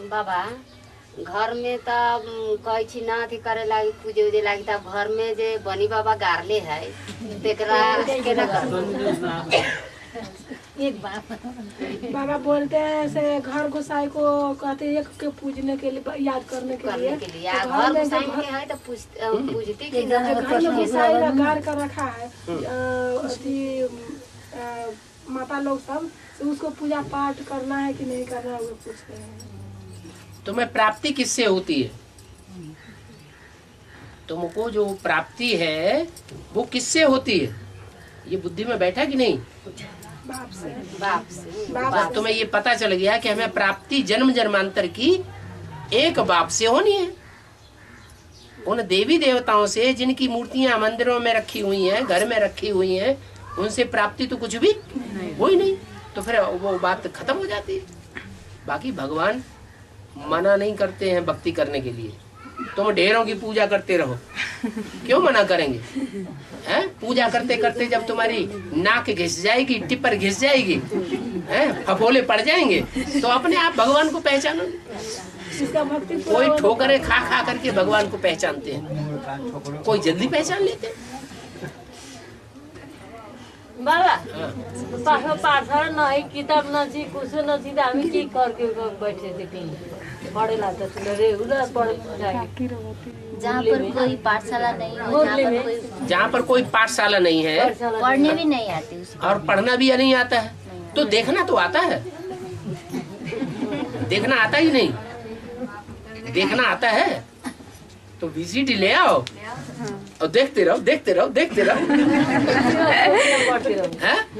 बाबा घर में तो कई छी ना अथी करे लागी पूजे उजे लागी तब घर में जे बनी बाबा गारले है तेकरा केना कर एक बाबा बोलते हैं ऐसे घर गोसाई को कहते हैं एक के पूजने के लिए, याद करने के लिए। घर गोसाई के है तो पूजते कि घर में गोसाई गार कर रखा है माता लोग सब, उसको पूजा पाठ करना है कि नहीं करना है वो पूछते हैं। तुम्हें प्राप्ति किससे होती है? तुमको जो प्राप्ति है वो किससे होती है? ये बुद्धि में बैठा कि नहीं? बाप से। बाप तुम्हें ये पता चल गया कि हमें प्राप्ति जन्म जन्मांतर की एक बाप से होनी है। उन देवी देवताओं से जिनकी मूर्तियां मंदिरों में रखी हुई हैं, घर में रखी हुई हैं, उनसे प्राप्ति तो कुछ भी हो ही नहीं। तो फिर वो बात खत्म हो जाती है। बाकी भगवान मना नहीं करते हैं भक्ति करने के लिए। तुम ढेरों की पूजा करते रहो, क्यों मना करेंगे? हैं? पूजा करते करते जब तुम्हारी नाक घिस जाएगी, टिपर घिस जाएगी, हैं? फफोले पड़ जाएंगे तो अपने आप भगवान को पहचानो। कोई ठोकरे खा खा करके भगवान को पहचानते हैं, कोई जल्दी पहचान लेते हैं। बाबा पाठो पाठशाला नहीं, किताब नहीं, कुछ नहीं, तो हमें की करके बैठे थे पढ़ेला तो रेगुलर पढ़ जाएंगे। जहाँ पर कोई पाठशाला नहीं हो, जहाँ पर कोई पाठशाला नहीं है, पढ़ने भी नहीं आती और पढ़ना भी नहीं आता है, तो देखना तो आता है। देखना आता ही नहीं, देखना आता है तो वीसीडी ले आओ और देखते रहो देखते रहो देखते रहो।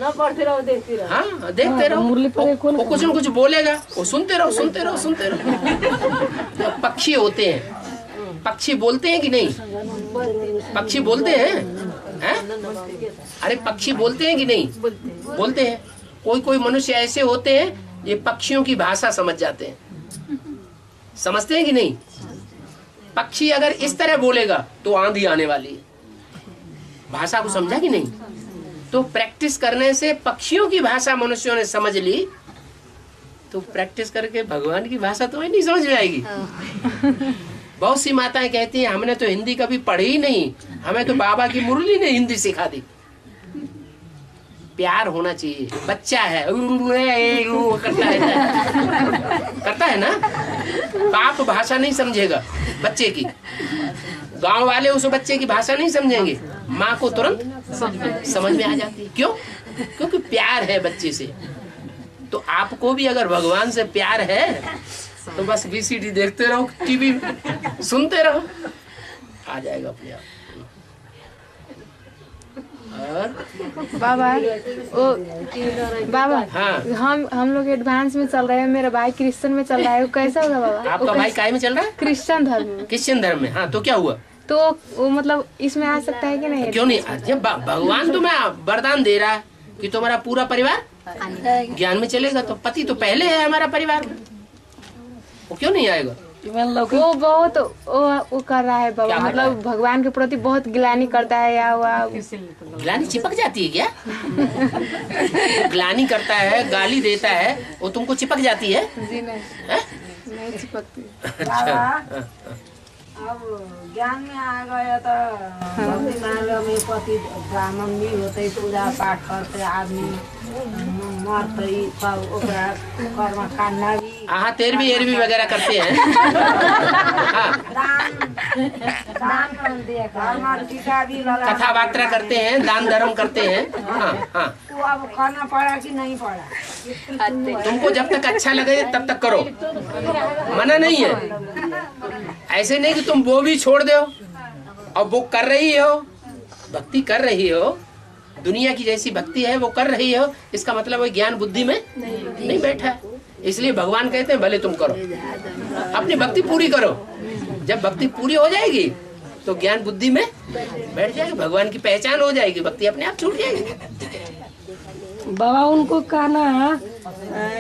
ना पढ़ते रहो देखते रहो। हाँ देखते रहो, वो कुछ न कुछ बोलेगा, वो सुनते रहो सुनते रहो सुनते रहो। तो पक्षी होते हैं, पक्षी बोलते हैं कि नहीं? पक्षी बोलते हैं? अरे पक्षी बोलते हैं कि नहीं? बोलते हैं। कोई कोई मनुष्य ऐसे होते हैं ये पक्षियों की भाषा समझ जाते हैं, समझते हैं कि नहीं? पक्षी अगर इस तरह बोलेगा तो आंधी आने वाली है, भाषा को समझा कि नहीं? तो प्रैक्टिस करने से पक्षियों की भाषा मनुष्यों ने समझ ली, तो प्रैक्टिस करके भगवान की भाषा तो नहीं समझ में आएगी। बहुत सी माताएं कहती हैं हमने तो हिंदी कभी पढ़ी ही नहीं, हमें तो बाबा की मुरली ने हिंदी सिखा दी। प्यार होना चाहिए, बच्चा है करता है ना, बाप भाषा नहीं समझेगा बच्चे की, गांव वाले उस बच्चे की भाषा नहीं समझेंगे, माँ को तुरंत समझ में आ जाती है। क्यों? क्योंकि प्यार है बच्चे से। तो आपको भी अगर भगवान से प्यार है तो बस वीसीडी देखते रहो, टीवी सुनते रहो, आ जाएगा अपने आप। बाबा बाबा हाँ। हम लोग एडवांस में चल रहे हैं, मेरा भाई क्रिश्चियन में चल रहा है, वो कैसा होगा बाबा? आपका भाई काय में चल रहा है? क्रिश्चियन धर्म में। क्रिश्चियन धर्म में, हाँ तो क्या हुआ? तो वो मतलब इसमें आ सकता है कि नहीं? क्यों नहीं? जब भगवान तुम्हें वरदान दे रहा है कि तुम्हारा पूरा परिवार ज्ञान में चलेगा, तो पति तो पहले है हमारा परिवार, वो क्यों नहीं आएगा? वो बहुत वो कर रहा है बाबा, मतलब भगवान के प्रति बहुत ग्लानि करता है या ग्लानि चिपक जाती है क्या? ग्लानि करता है, गाली देता है, वो तुमको चिपक जाती है? जी नहीं चिपकती। अच्छा अब ज्ञान में आ गया तो भक्ति मार्ग में पति ब्राह्मण भी होते, पूजा पाठ करते, आदमी मरते, सब ओकरा कर्म कांडा भी, हाँ 13वीं 11वीं वगैरह करते हैं। दान टीका भी लगा, कथा वार्ता करते हैं, दान धर्म करते हैं। हाँ हाँ वो अब करना पड़ा कि नहीं पड़ा? तुमको जब तक अच्छा लगे तब तक करो, मना नहीं है। ऐसे नहीं कि तुम वो भी छोड़ दो और वो कर रही हो, भक्ति कर रही हो, दुनिया की जैसी भक्ति है वो कर रही हो, इसका मतलब वो ज्ञान बुद्धि में नहीं बैठा है। इसलिए भगवान कहते हैं भले तुम करो, अपनी भक्ति पूरी करो। जब भक्ति पूरी हो जाएगी तो ज्ञान बुद्धि में बैठ जाएगी, भगवान की पहचान हो जाएगी, भक्ति अपने आप छूट जाएगी। बाबा उनको कहना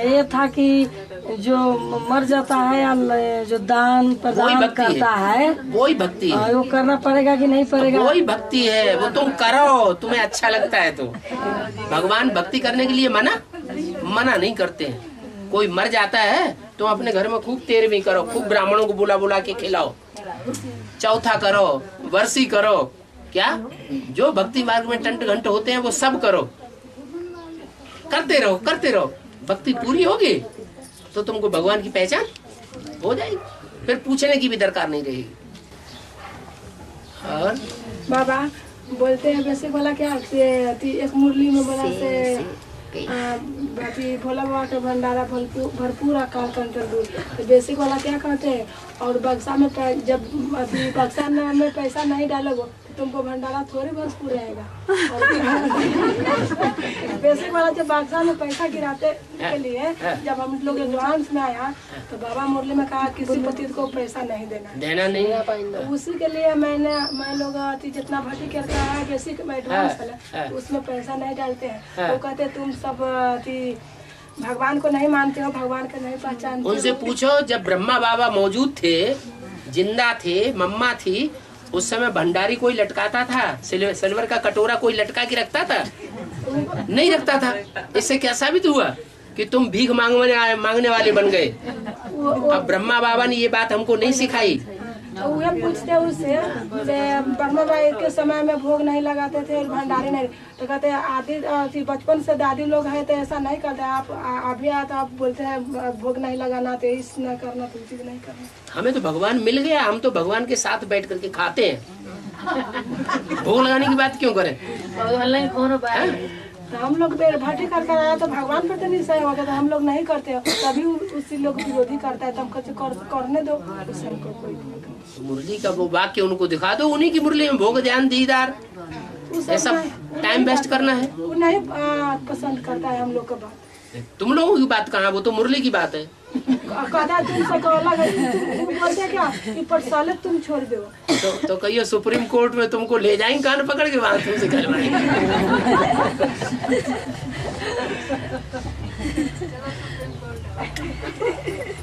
ये था कि जो मर जाता है या जो दान प्रदान करता है वही भक्ति है। वो करना पड़ेगा कि नहीं पड़ेगा? वही भक्ति है, वो तुम करो, तुम्हें अच्छा लगता है तो। भगवान भक्ति करने के लिए मना नहीं करते हैं। कोई मर जाता है तो अपने घर में खूब 13वीं करो, खूब ब्राह्मणों को बुला बुला के खिलाओ, चौथा करो, वर्षी करो, क्या जो भक्ति मार्ग में टंट घंट होते हैं वो सब करो, करते रहो। भक्ति पूरी होगी तो तुमको भगवान की पहचान हो जाएगी, फिर पूछने की भी दरकार नहीं रहेगी। और बाबा बोलते हैं बेसिक वाला क्या एक मुरली में बना से भोला बाबा का भंडारा भरपूर आकार कंटर दूर, तो बेसिक वाला क्या कहते हैं? और बक्सा में जब बक्सा में पैसा नहीं डालोगे तो तुमको भंडारा थोड़ी भरपूर रहेगा। बेसिक वाला जब बक्सा में पैसा गिराते के लिए जब हम लोग एडवांस में आया तो बाबा मुरली में कहा किसी पतित को पैसा नहीं देना नहीं। तो उसी के लिए मैं लोग जितना भर्ती करता है बेसिक में एडवांस वाला उसमें पैसा नहीं डालते हैं। वो कहते तुम सब भगवान को नहीं मानते हो, भगवान को नहीं पहचानते। उनसे पूछो जब ब्रह्मा बाबा मौजूद थे, जिंदा थे, मम्मा थी, उस समय भंडारी कोई लटकाता था? सिल्वर का कटोरा कोई लटका के रखता था? नहीं रखता था। इससे क्या साबित हुआ कि तुम भीख मांगने वाले बन गए। अब ब्रह्मा बाबा ने ये बात हमको नहीं सिखाई। वो पूछते उससे ब्रह्मा बाबा के समय में भोग नहीं लगाते थे, भंडारी नहीं, तो कहते आदि बचपन से दादी लोग है तो ऐसा नहीं करते, आप अभी तो आप बोलते हैं भोग नहीं लगाना, तो इस न करना, तो चीज नहीं करना। हमें तो भगवान मिल गया, हम तो भगवान के साथ बैठ करके खाते हैं। भोग लगाने की बात क्यों करें? तो हम लोग भट्टी करके आया तो भगवान पर तो नहीं सही होगा, तो हम लोग नहीं करते, तभी उसी लोग विरोधी करता है, तो हम कहते करने दो उससे हमको कोई मुरली का वो वाक्य उनको दिखा दो, उन्हीं की मुरली में भोग ध्यान दीदार, ये सब टाइम वेस्ट करना है। वो नहीं पसंद करता है हम लोग का बात। तुम लोगों की बात कहाँ, वो तो मुरली की बात है। कहता तुमसे अलग है, तुम बोलते क्या कि परसाले तुम छोड़ दो, तो कहियो सुप्रीम कोर्ट में तुमको ले जाएंगे कान पकड़ के, वहां तुमसे करवाएंगे।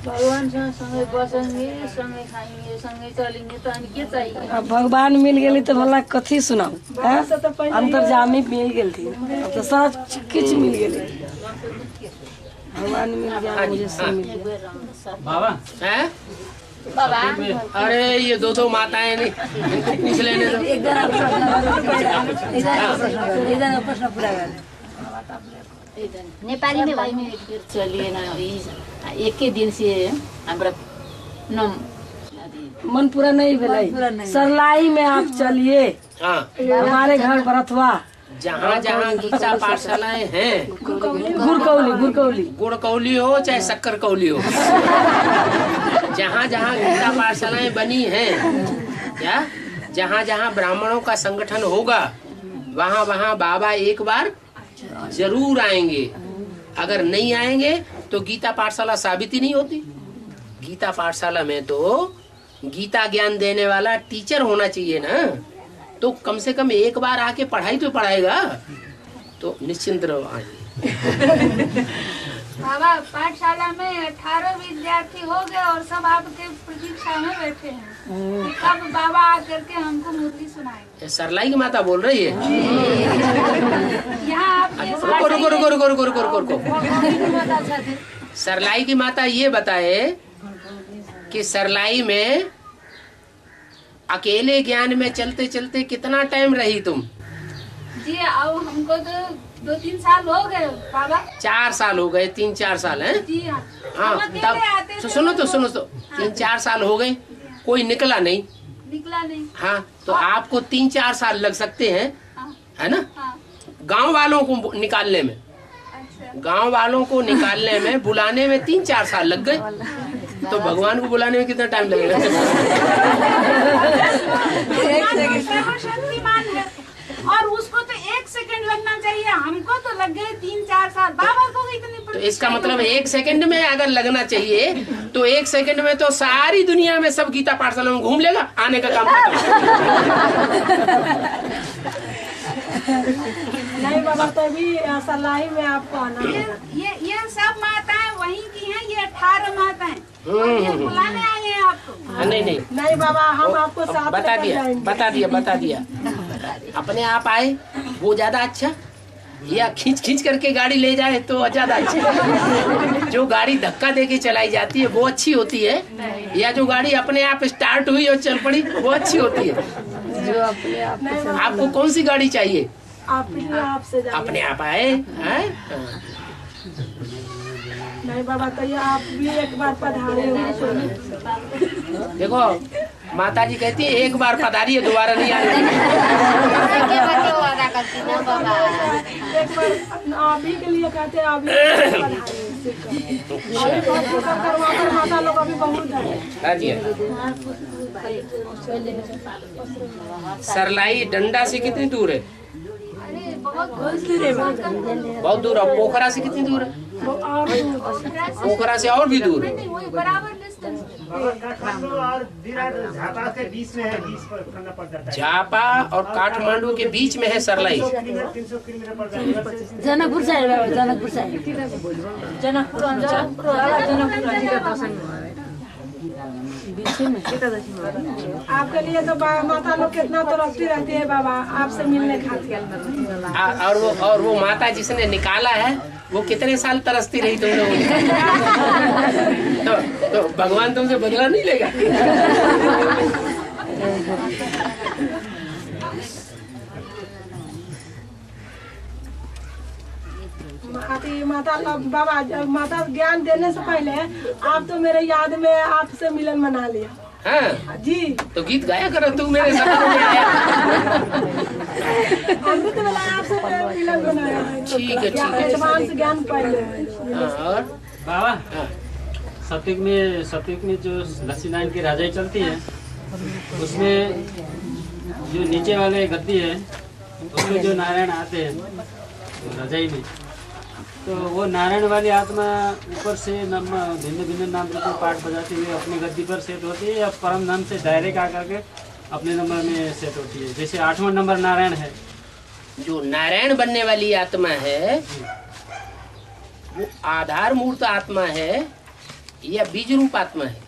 भगवान सँगै बसेंगे, सँगै खाएंगे, सँगै चलेंगे, तो अनि के चाहिए? अब भगवान मिल गई तो भला कथी सुनाऊ, अंतर्जामी मिल गई थी, अब तो सब किच मिल गई, भगवान मिल गया, मुझे सब मिल गया। बाबा हैं? अरे ये दो माताएं नहीं, इनको पूछ लेने दो। प्रश्न पूरा कर नेपाली में चलिए ना, एक ही दिन से हमरा मन पूरा नहीं भेलै। सरलाई में आप चलिए, हमारे घर भरतवा, जहाँ जहाँ गीता पाठशालाएं हैं, गुड़कौली हो चाहे शक्कर कौली हो, जहाँ जहाँ गीता पाठशालाएं बनी हैं, क्या जहाँ जहाँ ब्राह्मणों का संगठन होगा, वहाँ वहाँ बाबा एक बार जरूर आएंगे। अगर नहीं आएंगे तो गीता पाठशाला साबित ही नहीं होती। गीता पाठशाला में तो गीता ज्ञान देने वाला टीचर होना चाहिए ना, तो कम से कम एक बार आके पढ़ाई तो पढ़ाएगा। तो निश्चिंत रहो। बाबा पाठशाला में 18 विद्यार्थी हो गए और सब आपके प्रतीक्षा में बैठे हैं, कब बाबा आकर के हमको मुरली सुनाएंगे। सरलाई की माता बोल रही है। यहाँ रुको। सरलाई की माता ये बताए कि सरलाई में अकेले ज्ञान में चलते चलते कितना टाइम रही तुम? जी अब हमको तो 2-3 साल हो गए बाबा। 4 साल हो गए, 3-4 साल है। जी हाँ तब सुनो तो 3-4 साल हो गए, कोई निकला नहीं। हाँ तो आपको 3-4 साल लग सकते हैं, है ना? गांव वालों को निकालने में, गांव वालों को निकालने में, बुलाने में 3-4 साल लग गए, तो भगवान को बुलाने में कितना टाइम लगेगा? शक्तिमान है और उसको तो 1 सेकंड लगना चाहिए, हमको तो लग गए 3-4 साल, बाबा को इतनी। तो इसका मतलब 1 सेकंड में अगर लगना चाहिए तो 1 सेकंड में तो सारी दुनिया में सब गीता पाठशाला में घूम लेगा, आने का काम नहीं बाबा, तभी सलाई में आपको आना। ये सब माताएं वहीं की हैं, ये 18 माताएं बुलाने आई हैं आपको। नहीं बाबा, हम आपको साथ बता दिया। अपने आप आए वो ज्यादा अच्छा, या खींच करके गाड़ी ले जाए तो ज्यादा अच्छा। जो गाड़ी धक्का देके चलाई जाती है वो अच्छी होती है, या जो गाड़ी अपने आप स्टार्ट हुई और चल पड़ी वो अच्छी होती है? जो अपने आप। आपको कौन सी गाड़ी चाहिए? अपने आप आए हैं? नहीं बाबा, तो ये आप भी एक बार पधारे। देखो माता जी कहती है एक बार पधारी है, दोबारा नहीं आने। एक बार अभी के लिए कहते हैं, अभी माता लोग अभी बहुत है। सरलाई डंडा से कितनी दूर है? बहुत दूर है। पोखरा से कितनी दूर है? पोखरा से और भी दूर है। झापा और काठमांडू के बीच में है सरलाई। जनकपुर से आपके लिए तो माता लोग कितना तो रखती रहती है बाबा, आपसे मिलने खातिर। और वो माता जिसने निकाला है वो कितने साल तरसती रही तुम लोगों तो भगवान तुमसे बदला नहीं लेगा। माता ज्ञान देने से पहले आप तो मेरे याद में आपसे मिलन मना लिया, हाँ जी। तो गीत गाया करो तू मेरे सपनों में आया। ठीक है ठीक है। एडवांस ज्ञान पहले। और बाबा सतयुग में जो लस्सी नारायण की राजाई चलती है उसमें जो नीचे वाले गद्दी है उसमें जो नारायण आते हैं रजाई में, तो वो नारायण वाली आत्मा ऊपर से भिन्न भिन्न नाम रूप पाठ बजाते हुए अपने गद्दी पर सेट होती है या परम धाम से डायरेक्ट आकर के अपने नंबर में सेट होती है? जैसे 8वां नंबर नारायण है, जो नारायण बनने वाली आत्मा है वो आधार मूर्त आत्मा है या बीज रूप आत्मा है?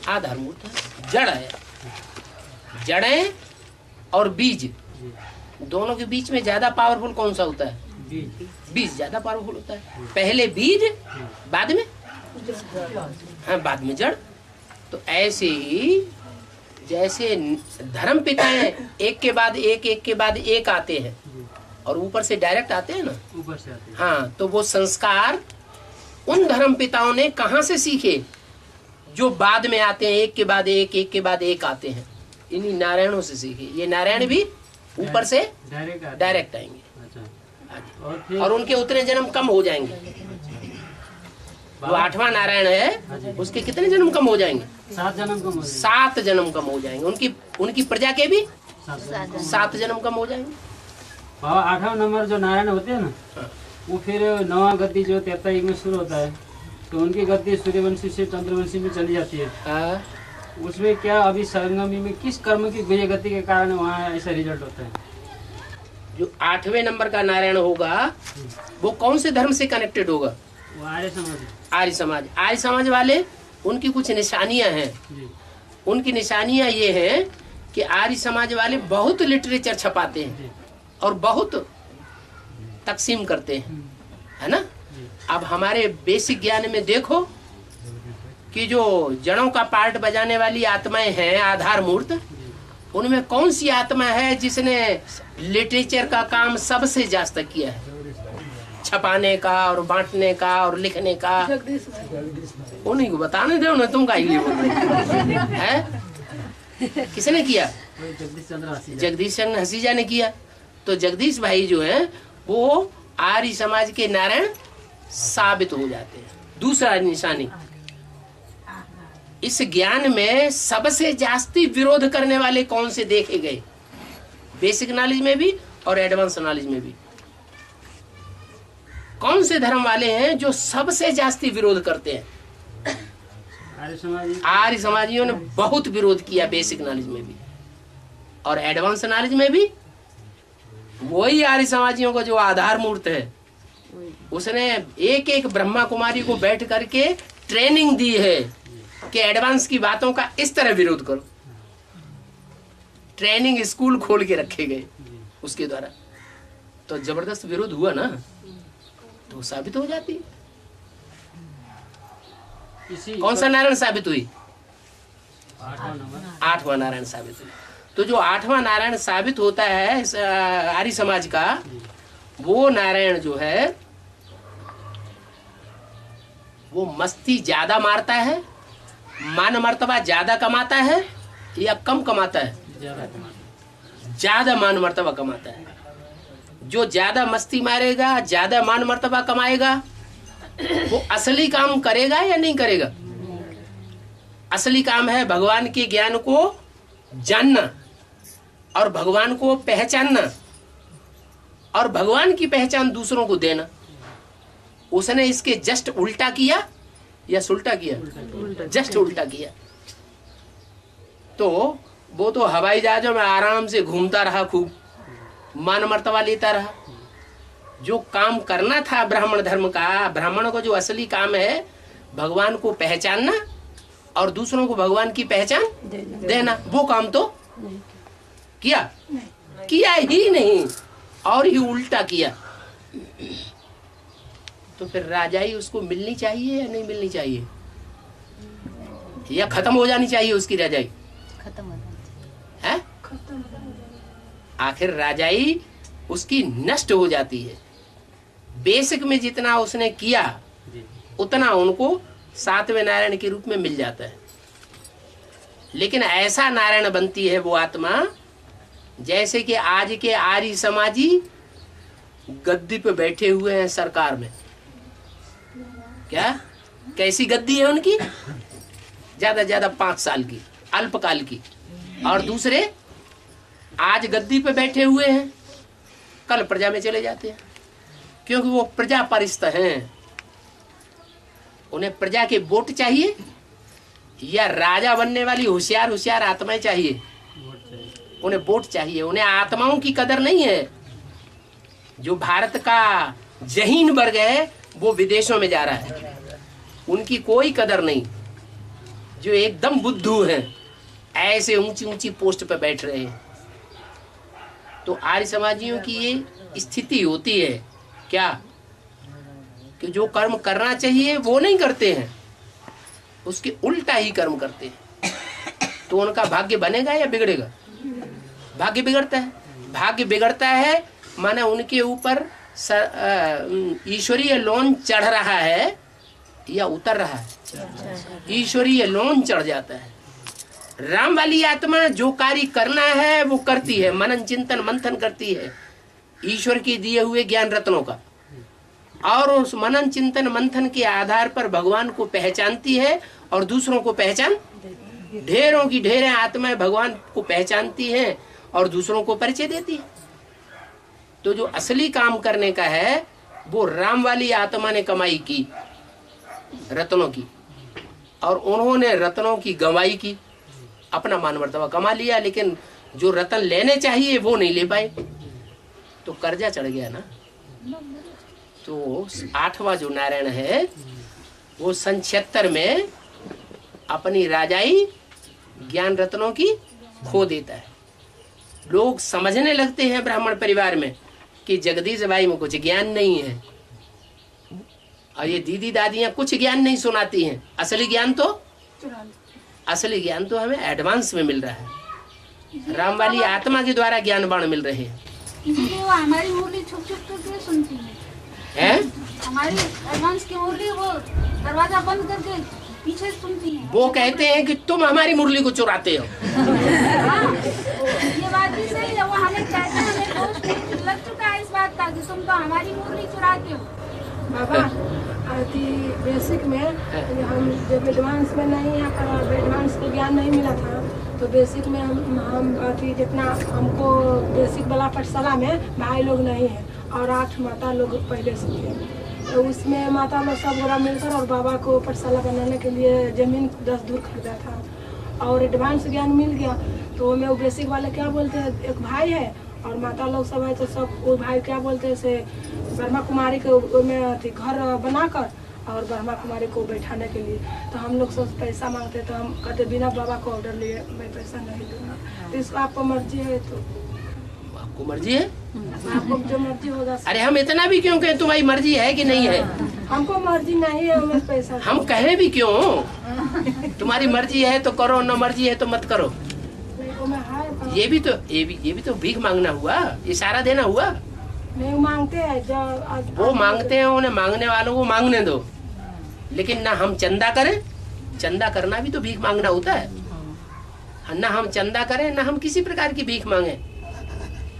आधार मूर्त जड़ है। जड़ें और बीज दोनों के बीच में ज्यादा पावरफुल कौन सा होता है? बीज ज्यादा पावरफुल होता है। पहले बीज बाद में हाँ बाद में जड़। तो ऐसे ही जैसे धर्म पिताएं एक के बाद एक आते हैं और ऊपर से डायरेक्ट आते हैं ना, ऊपर से आते हैं। हाँ तो वो संस्कार उन धर्म पिताओं ने कहाँ से सीखे जो बाद में आते हैं, एक के बाद एक आते हैं। इन्हीं नारायणों से सीखे। ये नारायण भी ऊपर से डायरेक्ट आएंगे और उनके उतने जन्म कम हो जाएंगे। जो 8वां नारायण है उसके कितने जन्म कम हो जाएंगे? 7 जन्म कम हो जाएंगे। 7 जन्म कम हो जाएंगे। उनकी प्रजा के भी 7 जन्म कम हो जाएंगे। बाबा 8वां नंबर जो नारायण होते हैं ना, वो फिर 9वां गद्दी जो 13 युग में शुरू होता है तो उनकी गद्दी सूर्यवंशी से चंद्रवंशी में चली जाती है। उसमें क्या अभी संगमी में किस कर्म की गति के कारण वहाँ ऐसा रिजल्ट होता है? जो 8वें नंबर का नारायण होगा वो कौन से धर्म से कनेक्टेड होगा? वो आर्य समाज। आर्य समाज वाले उनकी कुछ निशानियां हैं। उनकी निशानियां ये हैं कि आर्य समाज वाले बहुत लिटरेचर छपाते हैं और बहुत तकसीम करते हैं, है ना। अब हमारे बेसिक ज्ञान में देखो कि जो जड़ों का पार्ट बजाने वाली आत्माएं हैं आधार मूर्त, उनमें कौन सी आत्मा है जिसने लिटरेचर का काम सबसे ज्यादा किया है, छपाने का और बांटने का और लिखने का? उन्हीं को बताने दो ना, तुम काहे बोल रहे हैं? किसने किया? जगदीश चंद्र हसीजा ने किया। तो जगदीश भाई जो है वो आर्य समाज के नारायण साबित हो जाते हैं। दूसरा निशानी, इस ज्ञान में सबसे जास्ती विरोध करने वाले कौन से देखे गए? बेसिक नॉलेज में भी और एडवांस नॉलेज में भी कौन से धर्म वाले हैं जो सबसे जास्ती विरोध करते हैं? आर्य समाजियों ने बहुत विरोध किया बेसिक नॉलेज में भी और एडवांस नॉलेज में भी। वही आर्य समाजियों का जो आधार मूर्त है उसने एक एक ब्रह्मा कुमारी को बैठ करके ट्रेनिंग दी है कि एडवांस की बातों का इस तरह विरोध करो। ट्रेनिंग स्कूल खोल के रखे गए उसके द्वारा। तो जबरदस्त विरोध हुआ ना, तो साबित हो जाती है। कौन सा नारायण साबित हुई? 8वां नारायण साबित हुई। तो जो 8वां नारायण साबित होता है आर्य समाज का, वो नारायण जो है वो मस्ती ज्यादा मारता है, मान मर्तबा ज्यादा कमाता है या कम कमाता है? ज्यादा मान मर्तबा कमाता है। जो ज्यादा मस्ती मारेगा, ज्यादा मान मर्तबा कमाएगा, वो असली काम करेगा या नहीं करेगा? असली काम है भगवान के ज्ञान को जानना और भगवान को पहचानना और भगवान की पहचान दूसरों को देना। उसने इसके जस्ट उल्टा किया या सुल्टा किया? जस्ट उल्टा किया। तो वो तो हवाई जहाजों में आराम से घूमता रहा, खूब मान मर्तबा लेता रहा। जो काम करना था ब्राह्मण धर्म का, ब्राह्मणों को जो असली काम है भगवान को पहचानना और दूसरों को भगवान की पहचान देना, वो काम तो किया ही नहीं और ही उल्टा किया। तो फिर राजाई उसको मिलनी चाहिए या नहीं मिलनी चाहिए? या खत्म हो जानी चाहिए उसकी राजाई? खत्म हो है? आखिर राजाई उसकी नष्ट हो जाती है। बेसिक में जितना उसने किया उतना उनको 7वें नारायण के रूप में मिल जाता है। लेकिन ऐसा नारायण बनती है वो आत्मा जैसे कि आज के आर्य समाजी गद्दी पे बैठे हुए हैं सरकार में। क्या कैसी गद्दी है उनकी? ज्यादा 5 साल की, अल्पकाल की। और दूसरे आज गद्दी पे बैठे हुए हैं, कल प्रजा में चले जाते हैं, क्योंकि वो प्रजा परिस्थ हैं। उन्हें प्रजा के वोट चाहिए या राजा बनने वाली होशियार आत्माएं चाहिए? उन्हें वोट चाहिए। उन्हें आत्माओं की कदर नहीं है। जो भारत का जहीन वर्ग है वो विदेशों में जा रहा है, उनकी कोई कदर नहीं। जो एकदम बुद्धू हैं ऐसे ऊंची पोस्ट पे बैठ रहे हैं। तो आर्य समाजियों की ये स्थिति होती है क्या कि जो कर्म करना चाहिए वो नहीं करते हैं, उसके उल्टा ही कर्म करते हैं। तो उनका भाग्य बनेगा या बिगड़ेगा? भाग्य बिगड़ता है। भाग्य बिगड़ता है माने उनके ऊपर ईश्वरीय लोन चढ़ रहा है या उतर रहा है? ईश्वरीय लोन चढ़ जाता है। राम वाली आत्मा जो कार्य करना है वो करती है, मनन चिंतन मंथन करती है ईश्वर के दिए हुए ज्ञान रत्नों का, और उस मनन चिंतन मंथन के आधार पर भगवान को पहचानती है और दूसरों को पहचान, ढेरों की ढेरें आत्माएं भगवान को पहचानती हैं और दूसरों को परिचय देती है। तो जो असली काम करने का है वो राम वाली आत्मा ने कमाई की रत्नों की, और उन्होंने रत्नों की गवाई की, अपना मान मर्तबा कमा लिया, लेकिन जो रत्न लेने चाहिए वो नहीं ले पाए, तो कर्जा चढ़ गया ना। तो 8वां जो नारायण है वो सन 76 में अपनी राजाई ज्ञान रत्नों की खो देता है। लोग समझने लगते हैं ब्राह्मण परिवार में कि जगदीश भाई में कुछ ज्ञान नहीं है, और ये दीदी दादियां कुछ ज्ञान नहीं सुनाती हैं। असली ज्ञान तो हमें एडवांस में मिल रहा है, राम वाली आत्मा के द्वारा ज्ञान बाण मिल रहे हैं। वो हमारी मुरली छुप करके सुनती है, हमारी एडवांस की मुरली वो दरवाजा बंद करके पीछे सुनती है। वो कहते हैं कि तुम हमारी मुरली को चुराते हो। ये बात भी सही है। वो हमें कहते हैं, हमें दोष लग चुका है इस बात का कि तुम तो हमारी मुरली चुराते हो। बाबा बेसिक में हम जब एडवांस में नहीं यहाँ पर एडवांस को ज्ञान नहीं मिला था, तो बेसिक में हम जितना हमको बेसिक वाला पाठशाला में भाई लोग नहीं है और 8 माता लोग पहले से थे। तो उसमें माता लोग सब गोरा मिलकर और बाबा को पाठशाला बनाने के लिए जमीन 10 दूर खरीदा था और एडवांस ज्ञान मिल गया। तो मैं वो बेसिक वाले क्या बोलते हैं, एक भाई है और माता लोग सब है, तो सब वो भाई क्या बोलते हैं से ब्रह्मा कुमारी को में घर बनाकर और ब्रह्मा कुमारी को बैठाने के लिए। तो हम लोग सब पैसा मांगते, तो हम कहते बिना बाबा को ऑर्डर लिए मैं पैसा नहीं दूंगा। तो इसको आपको मर्जी है, तो आपको मर्जी है, आपको जो मर्जी होगा। अरे हम इतना भी क्यों कहें तुम्हारी मर्जी है कि नहीं है? हमको मर्जी नहीं है, हमें पैसा। हम कहे भी क्यों? तुम्हारी मर्जी है तो करो, न मर्जी है तो मत करो। ये भी तो भीख मांगना हुआ, इशारा देना हुआ। नहीं मांगते हैं, जो वो मांगते हैं उन्हें मांगने वालों को मांगने दो, लेकिन ना हम चंदा करें। चंदा करना भी तो भीख मांगना होता है। ना हम चंदा करें ना हम किसी प्रकार की भीख मांगे।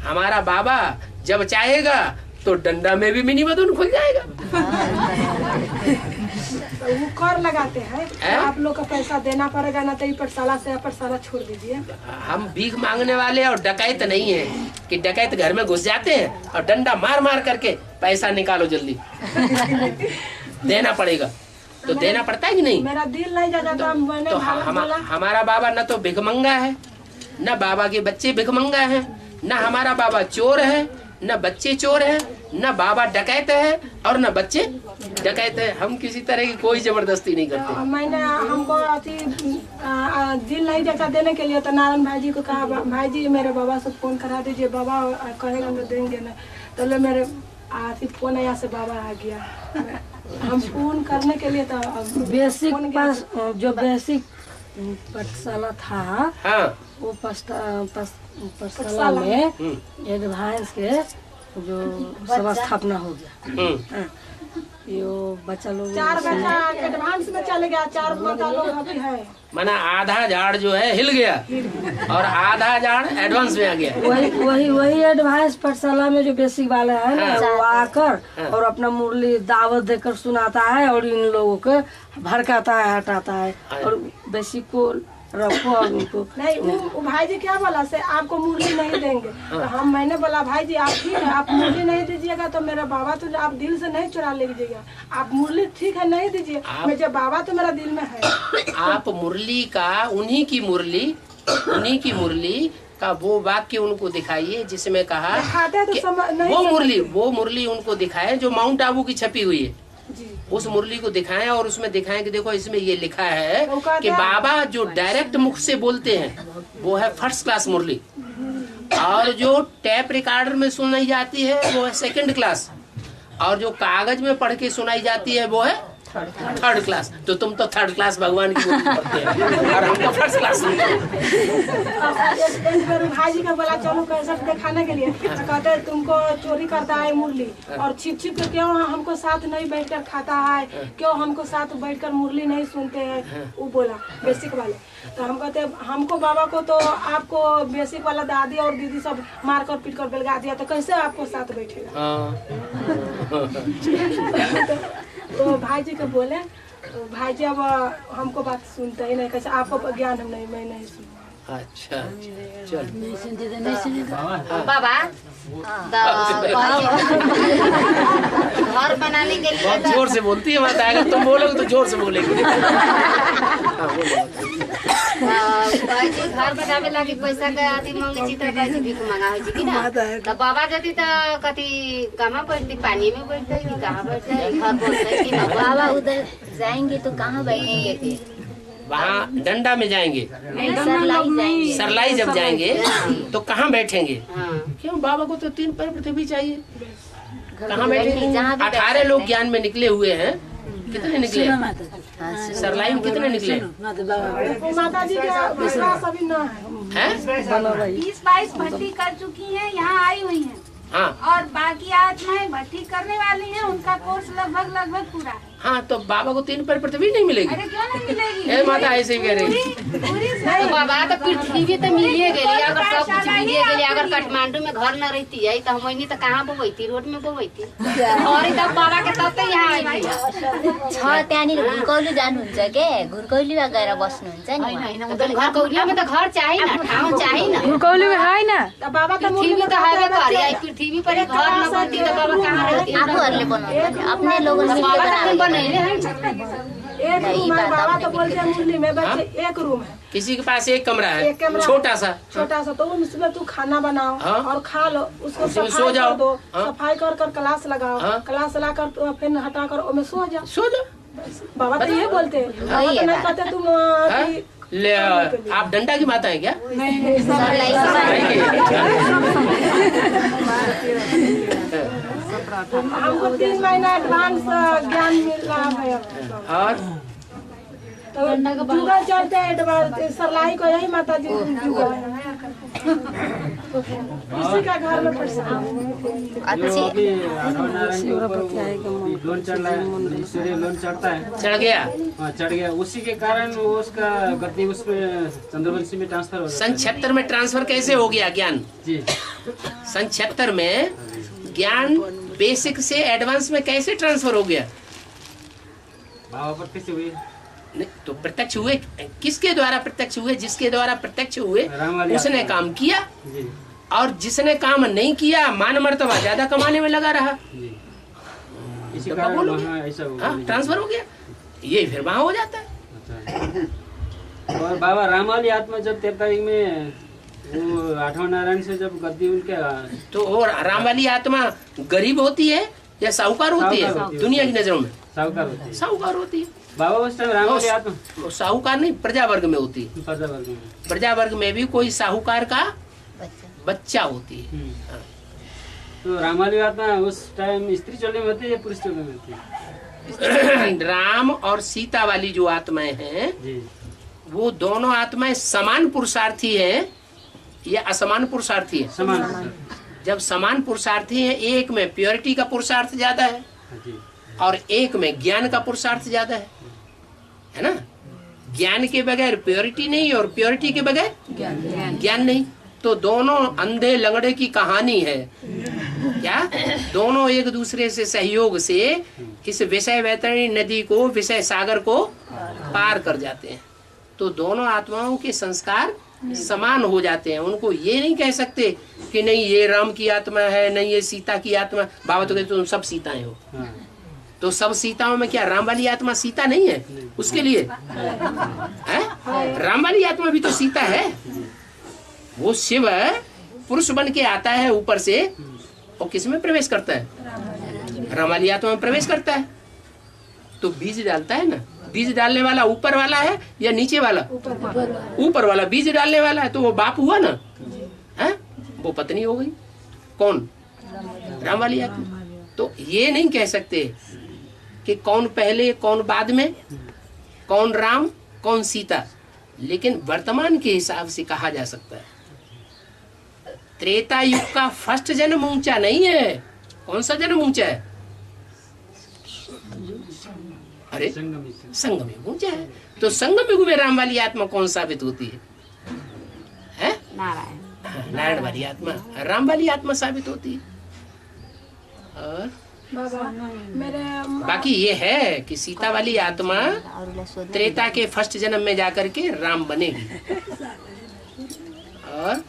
हमारा बाबा जब चाहेगा तो डंडा में भी मिनी मधुन खुल जाएगा। तो वो कर लगाते हैं, तो आप लोग का पैसा देना पड़ेगा, ना तो पाठशाला से पाठशाला छोड़ दीजिए। हम भीख मांगने वाले और डकैत नहीं है कि डकैत घर में घुस जाते हैं और डंडा मार मार करके पैसा निकालो जल्दी। देना पड़ेगा तो देना पड़ता है कि नहीं? मेरा दिल नहीं जाता। तो हमारा बाबा न तो भिखमंगा है, न बाबा के बच्चे भिखमंगा है, न हमारा बाबा चोर है, न बच्चे चोर है, न बाबा डकैत है और न बच्चे डकैत है। हम किसी तरह की कोई जबरदस्ती नहीं करते। मैंने हमको दिल नहीं जाता देने के लिए, तो नारायण भाई जी को कहा, भाई जी मेरे बाबा से फोन करा दीजिए, बाबा कहेगा तो देंगे ना। तो ले मेरे फोन यहाँ से बाबा आ गया। हम फोन करने के लिए तो बेसिक पास जो बेसिक पाठशाला था, हाँ। वो पाठशाला में एडवांस के जो सभा स्थापना हो गया। यो बच्चा लोग 4 बच्चा एडवांस में चले गया, 4 माता लोग अभी है। माना आधा झाड़ जो है हिल गया और आधा झाड़ एडवांस में आ गया। वही एडवांस पाठशाला में जो बेसिक वाला है ना, वो आकर और अपना मुरली दावत देकर सुनाता है और इन लोगों को भड़काता है, हटाता है और बेसिक को रखो और उनको नहीं। वो भाई जी क्या बोला से आपको मुरली नहीं देंगे, तो मैंने बोला भाई जी आप ठीक है, आप मुरली नहीं दीजिएगा तो मेरा बाबा तो आप दिल से नहीं चुरा ले लीजिएगा, आप मुरली ठीक है नहीं दीजिए, मेरा बाबा तो मेरा दिल में है। आप मुरली का उन्हीं की मुरली का वो वाक्य उनको दिखाइए जिसमें कहा कि वो मुरली उनको दिखाए जो माउंट आबू की छपी हुई है। उस मुरली को दिखाएं और उसमें दिखाएं कि देखो इसमें ये लिखा है कि बाबा जो डायरेक्ट मुख से बोलते हैं वो है फर्स्ट क्लास मुरली, और जो टैप रिकॉर्डर में सुनाई जाती है वो है सेकंड क्लास, और जो कागज में पढ़ के सुनाई जाती है वो है थर्ड क्लास। तो तुम तो थर्ड क्लास भगवान की मुरली पढ़ते हैं और हम तो फर्स्ट क्लास। भाई जी का बोला चलो कैसे दिखाने के लिए, कहते तुमको चोरी करता है मुरली और छिप छिप के क्यों हमको साथ नहीं बैठकर खाता है, क्यों हमको साथ बैठकर मुरली नहीं सुनते हैं। वो बोला बेसिक वाले, तो हम कहते हमको बाबा को तो आपको बेसिक वाला दादी और दीदी सब मार कर पीट कर बेलगा दिया, तो कैसे आपको साथ बैठेगा। तो भाई जी को बोले, भाई जी अब हमको बात सुनते ही नहीं, कैसे आपको ज्ञान हम नहीं, मैं नहीं सुन। अच्छा चल बाबा घर बनाने के लिए बहुत जोर से बोलती है माता, अगर तुम बोलोगे तो जोर से बोलेगी। घर बनावे लगी पैसा के आदि मांगे चित्र कैसे भीख मांगा है जी ना, तो बाबा जति तो कति कहाँ बैठती, पानी में बैठते कि कहाँ बैठते, घर बोलते कि बाबा उधर जाएंगे तो कहाँ बैठेंगे फिर? वहाँ डंडा में जाएंगे, सरलाई सरलाई जब जाएंगे तो कहाँ बैठेंगे? क्यों बाबा को तो 3 पैर पृथ्वी चाहिए, कहाँ बैठेंगे? 18 लोग ज्ञान में निकले हुए हैं, कितने निकले सरलाई में, कितने निकले? माता जी का विश्वास अभी न है, 20-22 भर्ती कर चुकी हैं, यहाँ आई हुई हैं। हाँ। और बाकी आत्माएं भर्ती करने वाली हैं, उनका कोर्स लगभग पूरा है। हाँ, तो बाबा को 3 पैर पृथ्वी नहीं मिलेगी? अरे क्यों नहीं मिलेगी? ए माता ऐसे ही कह रही। तो बाबा तो पृथ्वी तो मिलिए गई, अगर सब कुछ मिलिए गई, अगर काठमांडू में घर न रहती है तो हम तो कहाँ बोवैती, रोड में बोवैती। और तब बाबा के तब यहाँ आई छ त्यहाँनिर घुर्कौली जानुहुन्छ के, घुर्कौलीमा गएर बस्नुहुन्छ नि। घरकौलिया में तो घर चाहिए ना, ठाउँ चाहिए ना। घुर्कौली में है ना, बाबा तो पृथ्वी तो है घर, पृथ्वी पर घर न बनती तो बाबा कहाँ रहती? आफूहरूले बनाउनु अपने लोगों ने एक रूम है, बाबा तो बोलते हैं मुरली में बच्चे एक रूम है, किसी के पास एक कमरा है, छोटा सा तो उसमें तू खाना बनाओ और खा लो, उसको सफाई कर दो, सफाई कर क्लास लगाओ, क्लास ला कर तो फिर हटा कर उसमें सो जाओ। बाबा तो ये बोलते हैं, बाबा तो नहीं कहते तुम ले। आप डंडा की माता है क्या? हमको 3 महीना एडवांस ज्ञान मिल रहा है, और तो जुगल चलते एडवांस सरलाई को यही माता जी जुगल उसी का घर में लोन चढ़ रहा है, इसलिए लोन चढ़ता है, चढ़ गया, चढ़ गया, उसी के कारण वो उसका गद्दी उसमें चंद्रवंशी में ट्रांसफर हो गया। सन 76 में ट्रांसफर कैसे हो गया ज्ञान जी? सन 76 में ज्ञान बेसिक से एडवांस में कैसे ट्रांसफर हो गया? बाबा प्रत्यक्ष हुए, तो प्रत्यक्ष हुए, किसके द्वारा प्रत्यक्ष हुए? जिसके द्वारा प्रत्यक्ष हुए उसने काम किया, और जिसने काम नहीं किया मान मर्तबा ज्यादा कमाने में लगा रहा, इसी कारण ऐसा ट्रांसफर हो गया, ये फिर वहां हो जाता है। और बाबा रामाली आत्मा जब 43 में वो 8वां नारायण से जब गद्दी उनके, तो और राम वाली आत्मा गरीब होती है या साहूकार होती है? दुनिया की नजरों में साहूकार होती है, साहूकार होती है। बाबा उस टाइम राम वाली आत्मा साहूकार नहीं, प्रजा वर्ग में होती है। प्रजा वर्ग में भी कोई साहूकार का बच्चा होती है। तो रामाली आत्मा उस टाइम स्त्री चलने में होती है या पुरुष चलने में होती है? राम और सीता वाली जो आत्माएं हैं वो दोनों आत्माएं समान पुरुषार्थी है या असमान पुरुषार्थी है? समान। जब समान पुरुषार्थी है, एक में प्योरिटी का पुरुषार्थ ज्यादा है और एक में ज्ञान का पुरुषार्थ ज्यादा है ना। ज्ञान के बगैर प्योरिटी नहीं और प्योरिटी के बगैर ज्ञान नहीं। तो दोनों अंधे लंगड़े की कहानी है क्या? दोनों एक दूसरे से सहयोग से इस विषय वैतरणी नदी को, विषय सागर को पार कर जाते हैं। तो दोनों आत्माओं के संस्कार समान हो जाते हैं। उनको ये नहीं कह सकते कि नहीं ये राम की आत्मा है, नहीं ये सीता की आत्मा। बाबा तो कहते तुम सब सीताएं हो। तो सब सीताओं में क्या राम वाली आत्मा सीता नहीं है? उसके लिए राम वाली आत्मा भी तो सीता है। वो शिव पुरुष बन के आता है ऊपर से और किस में प्रवेश करता है? राम वाली आत्मा में प्रवेश करता है। तो बीज डालता है ना। बीज डालने वाला ऊपर वाला है या नीचे वाला? ऊपर वाला बीज डालने वाला है। तो वो बाप हुआ ना, है? वो पत्नी हो गई। कौन? राम वाली आत्मा। तो ये नहीं कह सकते कि कौन पहले कौन बाद में, कौन राम कौन सीता, लेकिन वर्तमान के हिसाब से कहा जा सकता है। त्रेता युग का फर्स्ट जन्म ऊंचा नहीं है। कौन सा जन्म ऊंचा है? अरे संगम युग ऊंचा है। तो संगम युग में राम वाली आत्मा कौन साबित होती है? नारायण वाली आत्मा राम वाली आत्मा साबित होती है। और बाकी ये है कि सीता वाली आत्मा त्रेता के फर्स्ट जन्म में जाकर के राम बनेगी। और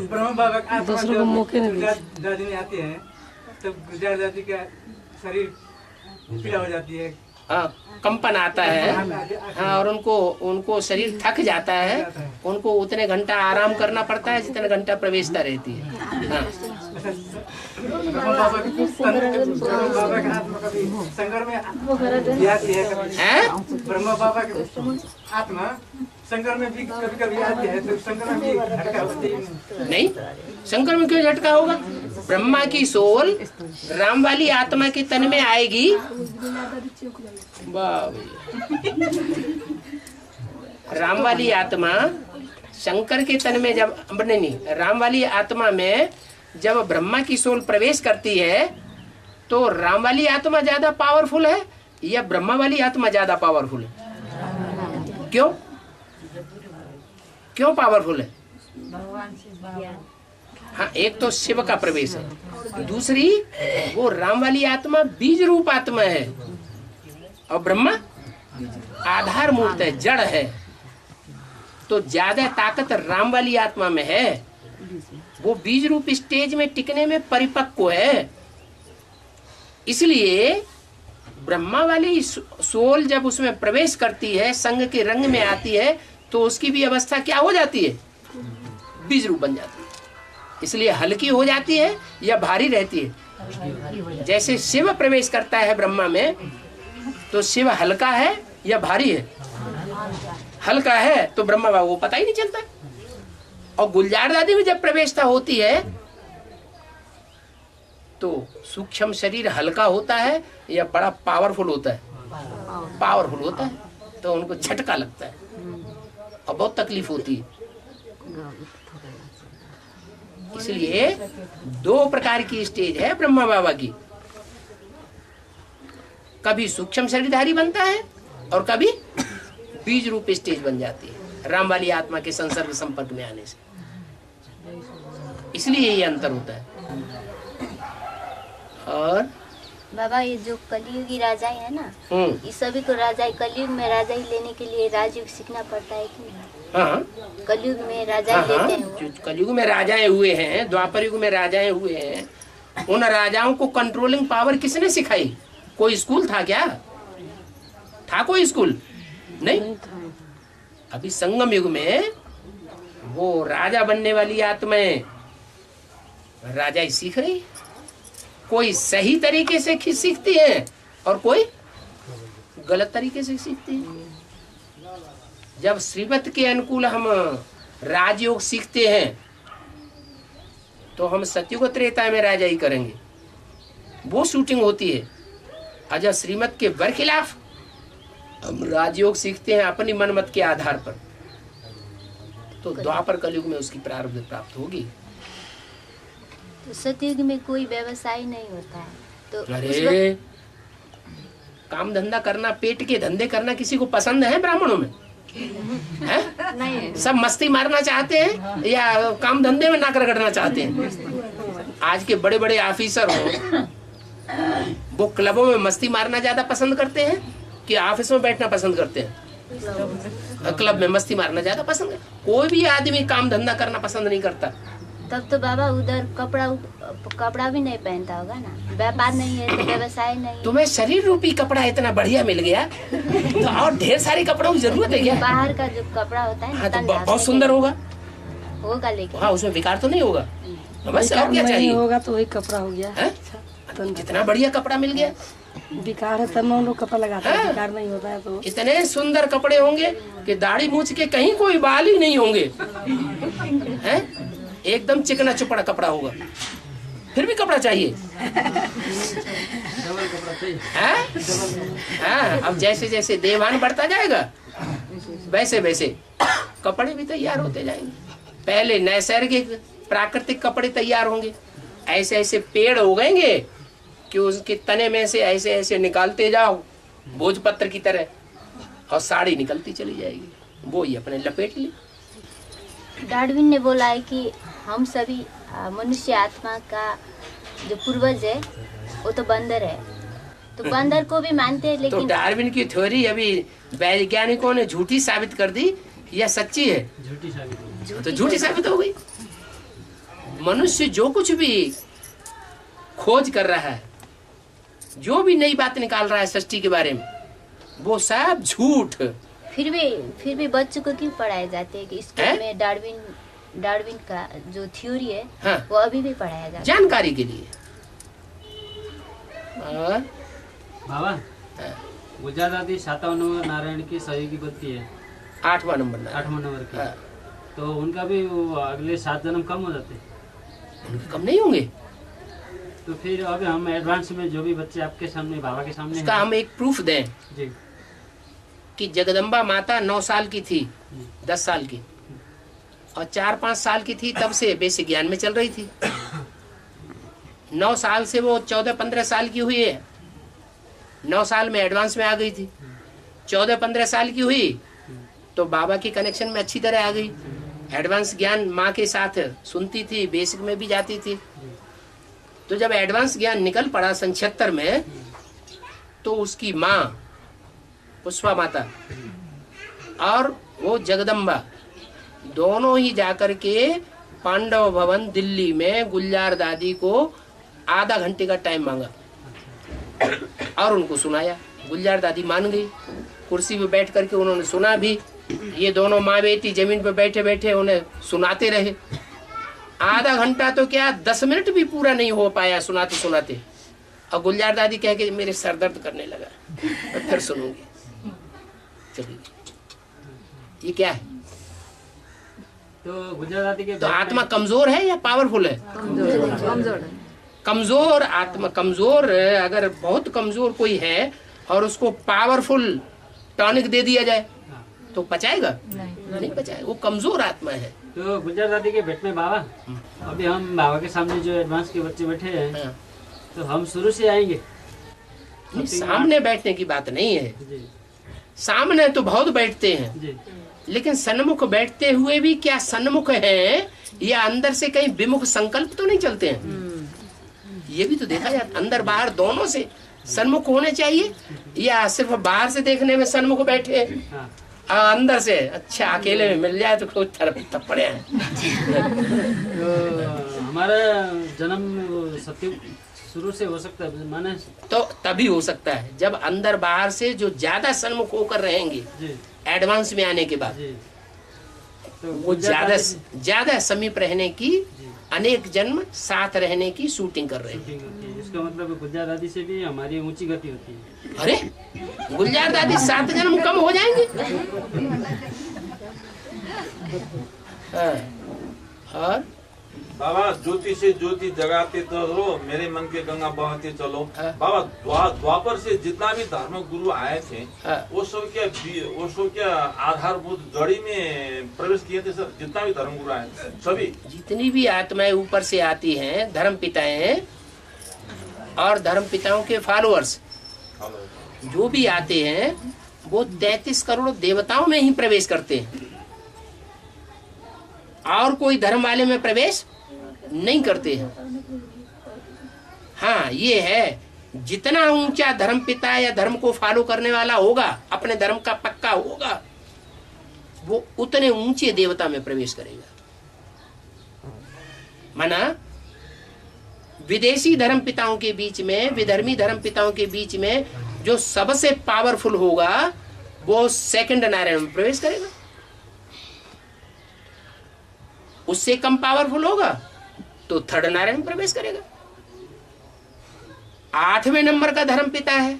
ब्रह्म बाबा का दूसरों को मौके नहीं दादी में आती है तो गुजरात दादी का शरीर पीड़ा हो जाती है, कंपन आता है। हाँ, और उनको शरीर थक जाता है। उनको उतने घंटा आराम करना पड़ता है जितने घंटा प्रवेशता रहती है। हाँ। ब्रह्मा बाबा की आत्मा शंकर में भी कभी कभी आती है, तो शंकर में भी झटका होती है। नहीं, शंकर में क्यों झटका होगा? ब्रह्मा की सोल राम वाली आत्मा के तन में आएगी। राम वाली आत्मा शंकर के तन में जब नहीं, राम वाली आत्मा में जब ब्रह्मा की सोल प्रवेश करती है तो राम वाली आत्मा ज्यादा पावरफुल है या ब्रह्मा वाली आत्मा ज्यादा पावरफुल है? क्यों पावरफुल है? हाँ, एक तो शिव का प्रवेश है, दूसरी वो राम वाली आत्मा बीज रूप आत्मा है और ब्रह्मा आधार मूर्त है, जड़ है। तो ज्यादा ताकत राम वाली आत्मा में है। वो बीज रूप स्टेज में टिकने में परिपक्व है। इसलिए ब्रह्मा वाली सोल जब उसमें प्रवेश करती है, संग के रंग में आती है, तो उसकी भी अवस्था क्या हो जाती है? बीज रूप बन जाती है। इसलिए हल्की हो जाती है या भारी रहती है? जैसे शिव प्रवेश करता है ब्रह्मा में, तो शिव हल्का है या भारी है? हल्का है तो ब्रह्मा बाबा वो पता ही नहीं चलता। और गुलजार दादी में जब प्रवेशता होती है तो सूक्ष्म शरीर हल्का होता है या बड़ा पावरफुल होता है? पावरफुल होता है। तो उनको झटका लगता है और बहुत तकलीफ होती है। इसलिए दो प्रकार की स्टेज है ब्रह्मा बाबा की। कभी सूक्ष्म शरीरधारी बनता है और कभी बीज रूप स्टेज बन जाती है राम वाली आत्मा के संसर्ग संपर्क में आने से। इसलिए ये अंतर होता है। और बाबा ये जो कलयुगी राजाएं है ना, ये सभी को राजा कलयुग में राजा ही लेने के लिए राजयुग सीखना पड़ता है कि नहीं? हाँ, कलयुग में राजा लेते हैं। कलयुग में राजाएं हुए हैं, द्वापर युग में राजाएं हुए हैं। उन राजाओं को कंट्रोलिंग पावर किसने सिखाई? कोई स्कूल था क्या? था कोई स्कूल? नहीं। अभी संगम युग में वो राजा बनने वाली आत्माएं राजा ही सीख रही। कोई सही तरीके से सीखती है और कोई गलत तरीके से सीखती है। जब श्रीमत के अनुकूल हम राजयोग सीखते हैं तो हम सत्युग त्रेता में राजा ही करेंगे, वो शूटिंग होती है। और जब श्रीमत के बरखिलाफ हम राजयोग सीखते हैं अपनी मनमत के आधार पर, तो द्वापर कलयुग में उसकी प्रारब्ध प्राप्त होगी। तो सतयुग में कोई व्यवसाय नहीं होता है, तो अरे काम धंधा करना, पेट के धंधे करना किसी को पसंद है ब्राह्मणों में? है? नहीं। सब मस्ती मारना चाहते हैं या काम धंधे में नाक रगड़ना चाहते हैं? आज के बड़े बड़े ऑफिसर हो, वो क्लबों में मस्ती मारना ज्यादा पसंद करते हैं कि ऑफिस में बैठना पसंद करते हैं? क्लब में मस्ती मारना ज्यादा पसंद है। कोई भी आदमी काम धंधा करना पसंद नहीं करता। तब तो बाबा उधर कपड़ा भी नहीं पहनता होगा ना, व्यापार नहीं है तो व्यवसाय नहीं। तुम्हें शरीर रूपी कपड़ा इतना बढ़िया मिल गया तो और ढेर सारे कपड़ों की जरूरत है क्या? बाहर का जो कपड़ा होता है तो बहुत सुंदर होगा, लेकिन हाँ उसमें विकार तो नहीं होगा। बस और क्या चाहिए? होगा तो वही कपड़ा हो गया। कितना बढ़िया कपड़ा मिल गया। विकार है तब लोग कपड़ा लगाते हैं, विकार नहीं होता है तो। इतने सुंदर कपड़े होंगे कि दाढ़ी मूछ के कहीं कोई बाल ही नहीं होंगे, हैं? एकदम चिकना चुपड़ा कपड़ा होगा, फिर भी कपड़ा चाहिए। हाँ, अब जैसे जैसे देवान बढ़ता जाएगा वैसे वैसे कपड़े भी तैयार होते जाएंगे। पहले नैसर्गिक प्राकृतिक कपड़े तैयार होंगे, ऐसे ऐसे पेड़ उगेंगे कि उसके तने में से ऐसे ऐसे निकालते जाओ भोजपत्र की तरह, और साड़ी निकलती चली जाएगी, वो ही अपने लपेट ली। डार्विन ने बोला है कि हम सभी मनुष्य आत्मा का जो पूर्वज है वो तो बंदर है, तो बंदर को भी मानते हैं, लेकिन तो डार्विन की थ्योरी अभी वैज्ञानिकों ने झूठी साबित कर दी या सच्ची है? झूठी साबित। तो झूठी साबित हो गई। मनुष्य जो कुछ भी खोज कर रहा है, जो भी नई बात निकाल रहा है सृष्टि के बारे में, वो सब झूठ। फिर भी बच्चों को क्यों पढ़ाए जाते हैं कि स्कूल में डार्विन का जो थ्योरी है हाँ। वो अभी भी पढ़ाया जाता है जानकारी के लिए। और बाबा गुजरात आदि 57 नंबर नारायण की सहयोगी बनती है, 8वां नंबर 8वां नंबर की, तो उनका भी वो अगले 7 जन्म कम हो जाते? उनके कम नहीं होंगे। तो फिर अभी हम एडवांस में जो भी बच्चे आपके सामने बाबा के सामने उसका हम एक प्रूफ दें जी कि जगदम्बा माता 9 साल की थी, 10 साल की, और 4-5 साल की थी तब से बेसिक ज्ञान में चल रही थी। 9 साल से वो 14-15 साल की हुई है, 9 साल में एडवांस में आ गई थी। 14-15 साल की हुई तो बाबा की कनेक्शन में अच्छी तरह आ गई। एडवांस ज्ञान माँ के साथ सुनती थी, बेसिक में भी जाती थी। तो जब एडवांस ज्ञान निकल पड़ा 76 में, तो उसकी माँ पुष्पा माता और वो जगदम्बा दोनों ही जाकर के पांडव भवन दिल्ली में गुलजार दादी को आधा घंटे का टाइम मांगा और उनको सुनाया। गुलजार दादी मान गई, कुर्सी पे बैठ करके उन्होंने सुना भी। ये दोनों माँ बेटी जमीन पे बैठे बैठे उन्हें सुनाते रहे। आधा घंटा तो क्या 10 मिनट भी पूरा नहीं हो पाया सुनाते सुनाते, और गुलजार दादी कह के मेरे सर दर्द करने लगा, मैं फिर सुनूंगी। चलिए, ये क्या है? तो गुजराती के तो आत्मा कमजोर है या पावरफुल है? कमजोर है। कमजोर आत्मा, कमजोर अगर बहुत कमजोर कोई है और उसको पावरफुल टॉनिक दे दिया जाए तो पचाएगा? नहीं पचाएगा, वो कमजोर आत्मा है। तो गुजराती के भेंट में बाबा, अभी हम बाबा के सामने जो एडवांस के बच्चे बैठे हैं, तो हम शुरू से आएंगे? सामने बैठने की बात नहीं है, सामने तो बहुत बैठते हैं, लेकिन सन्मुख बैठते हुए भी क्या सन्मुख है या अंदर से कहीं विमुख संकल्प तो नहीं चलते हैं? ये भी तो देखा जाए, अंदर बाहर दोनों से सन्मुख होने चाहिए, या सिर्फ बाहर से देखने में सन्मुख बैठे अंदर से अच्छा अकेले में मिल जाए तो कोई थप्पड़े हैं। तो हमारा जन्म सत्य शुरू से हो सकता है माने? तो तभी हो सकता है जब अंदर बाहर से जो ज्यादा सन्मुख होकर रहेंगे एडवांस में आने के बाद, तो वो ज्यादा समीप रहने की, अनेक जन्म साथ रहने की शूटिंग कर रहे हैं। इसका मतलब गुलजार दादी से भी हमारी ऊंची गति होती है। अरे गुलजार दादी 7 जन्म कम हो जाएंगे। हाँ। और बाबा ज्योति से ज्योति जगाते तो रो, मेरे मन के गंगा बहाते चलो। बाबा द्वापर से जितना भी धर्म गुरु आए थे वो सब क्या आधारभूत जड़ी में प्रवेश किए थे सर? जितना भी धर्म गुरु आए थे सभी, जितनी भी आत्माएं ऊपर से आती हैं, धर्म पिताएं और धर्म पिताओं के फॉलोअर्स जो भी आते हैं वो 33 करोड़ देवताओं में ही प्रवेश करते हैं और कोई धर्म वाले में प्रवेश नहीं करते हैं। हाँ, ये है, जितना ऊंचा धर्म पिता या धर्म को फॉलो करने वाला होगा, अपने धर्म का पक्का होगा, वो उतने ऊंचे देवता में प्रवेश करेगा। माना विदेशी धर्म पिताओं के बीच में, विधर्मी धर्म पिताओं के बीच में जो सबसे पावरफुल होगा वो सेकंड नारायण में प्रवेश करेगा। उससे कम पावरफुल होगा तो थर्ड नारायण में प्रवेश करेगा। 8वें नंबर का धर्म पिता है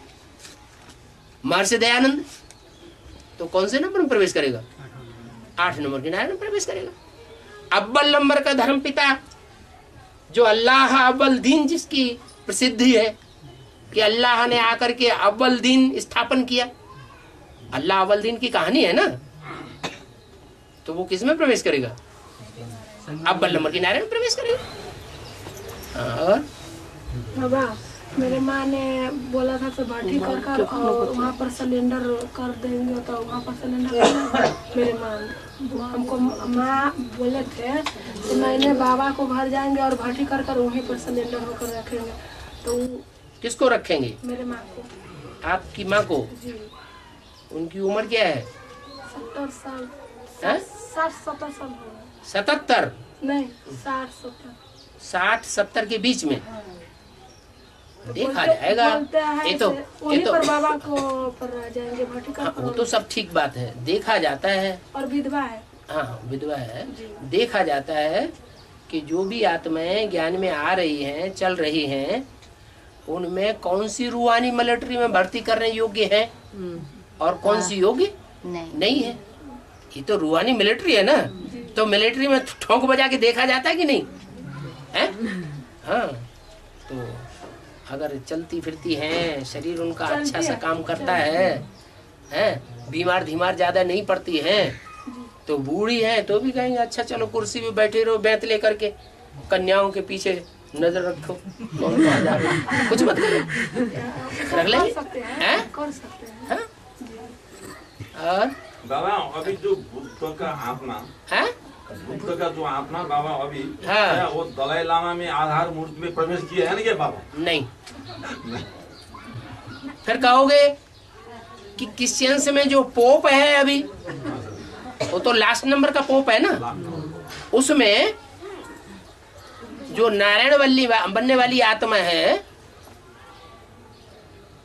महर्षि दयानंद, तो कौन से नंबर में प्रवेश करेगा? 8 नंबर के नारायण में प्रवेश करेगा। अव्वल नंबर का धर्म पिता जो अल्लाह अव्वल दीन, जिसकी प्रसिद्धि है कि अल्लाह ने आकर के अव्वल दीन स्थापन किया, अल्लाह अव्वल दीन की कहानी है ना, तो वो किस में प्रवेश करेगा? अव्वल नंबर की नारायण में प्रवेश करेगा। और बाबा मेरे माँ ने बोला था तो भट्टी कर और वहाँ पर सिलेंडर कर देंगे, तो वहाँ पर सिलेंडर मेरे माँ हमको माँ बोले थे कि मैंने बाबा को घर जाएंगे और भट्टी कर वहीं पर सिलेंडर होकर रखेंगे। तो किसको रखेंगे? मेरे माँ को। आपकी माँ को? जी। उनकी उम्र क्या है? 70 साल। 60-70 साल हो गए। 77 नहीं, 60-70। 60-70 के बीच में देखा जाएगा। ये तो पर बाबा को पर रह जाएंगे भट्टी कर। वो तो सब ठीक बात है, देखा जाता है। और विधवा है। हाँ, विधवा है। देखा जाता है कि जो भी आत्माएं ज्ञान में आ रही हैं, चल रही हैं, उनमें कौन सी रूहानी मिलिट्री में भर्ती करने योग्य है और कौन सी योग्य नहीं है। ये तो रूहानी मिलिट्री है ना, तो मिलिट्री में ठोंक बजा के देखा जाता है कि नहीं है? हाँ, तो अगर चलती फिरती हैं, शरीर उनका अच्छा सा काम करता है, बीमार धीमार ज्यादा नहीं पड़ती हैं, तो बूढ़ी है तो भी कहेंगे अच्छा चलो कुर्सी पे बैठे रहो, बेंत लेकर के, कन्याओं के पीछे नजर रखो, कौन आ जा रहे, कुछ मत करो, रख लेंगे। और बाबा अभी जो बुद्ध का आत्मा है, बुद्ध का जो आत्मा बाबा अभी हाँ, वो दलाई लामा में आधार मूर्ति में प्रवेश किया है ना क्या बाबा? नहीं। फिर कहोगे कि क्रिश्चियंस में जो पोप है अभी, वो तो लास्ट नंबर का पोप है ना, उसमें जो नारायण वल्ली बनने वाली आत्मा है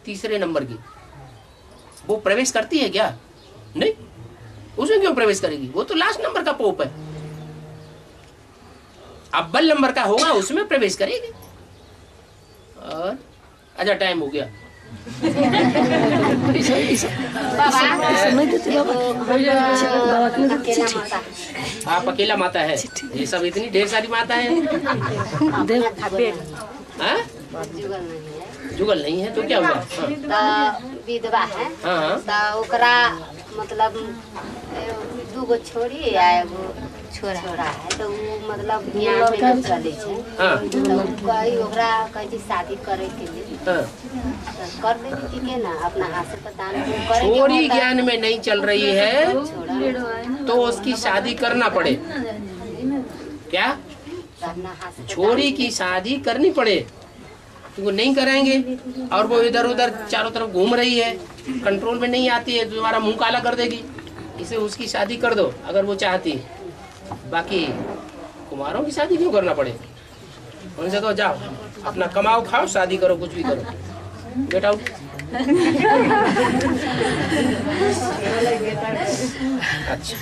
3रे नंबर की, वो प्रवेश करती है क्या? नहीं, उसमें क्यों प्रवेश करेगी? वो तो लास्ट नंबर का पोप है। अव्वल नंबर का होगा उसमें प्रवेश करेगी। और अच्छा टाइम हो गया। आप अकेला माता है, ये सब इतनी ढेर सारी माता है। जुगल नहीं है तो क्या हुआ? विधवा है, हाँ, तो ओकरा मतलब 2 छोरी आ एगो छोरा है, तो वो मतलब ज्ञान में चले छे, तो कई ओकरा कहीं शादी करे के लिए कर देगी, ठीक है ना, अपना हाथ से पता नहीं। छोरी ज्ञान में नहीं चल रही है तो उसकी शादी करना पड़े क्या? छोरी की शादी करनी पड़े, वो नहीं कराएंगे और वो इधर उधर चारों तरफ घूम रही है, कंट्रोल में नहीं आती है, तुम्हारा मुंह काला कर देगी, इसे उसकी शादी कर दो अगर वो चाहती। बाकी कुमारों की शादी क्यों करना पड़े? उनसे तो जाओ अपना कमाओ खाओ, शादी करो, कुछ भी करो, गेट आउट। अच्छा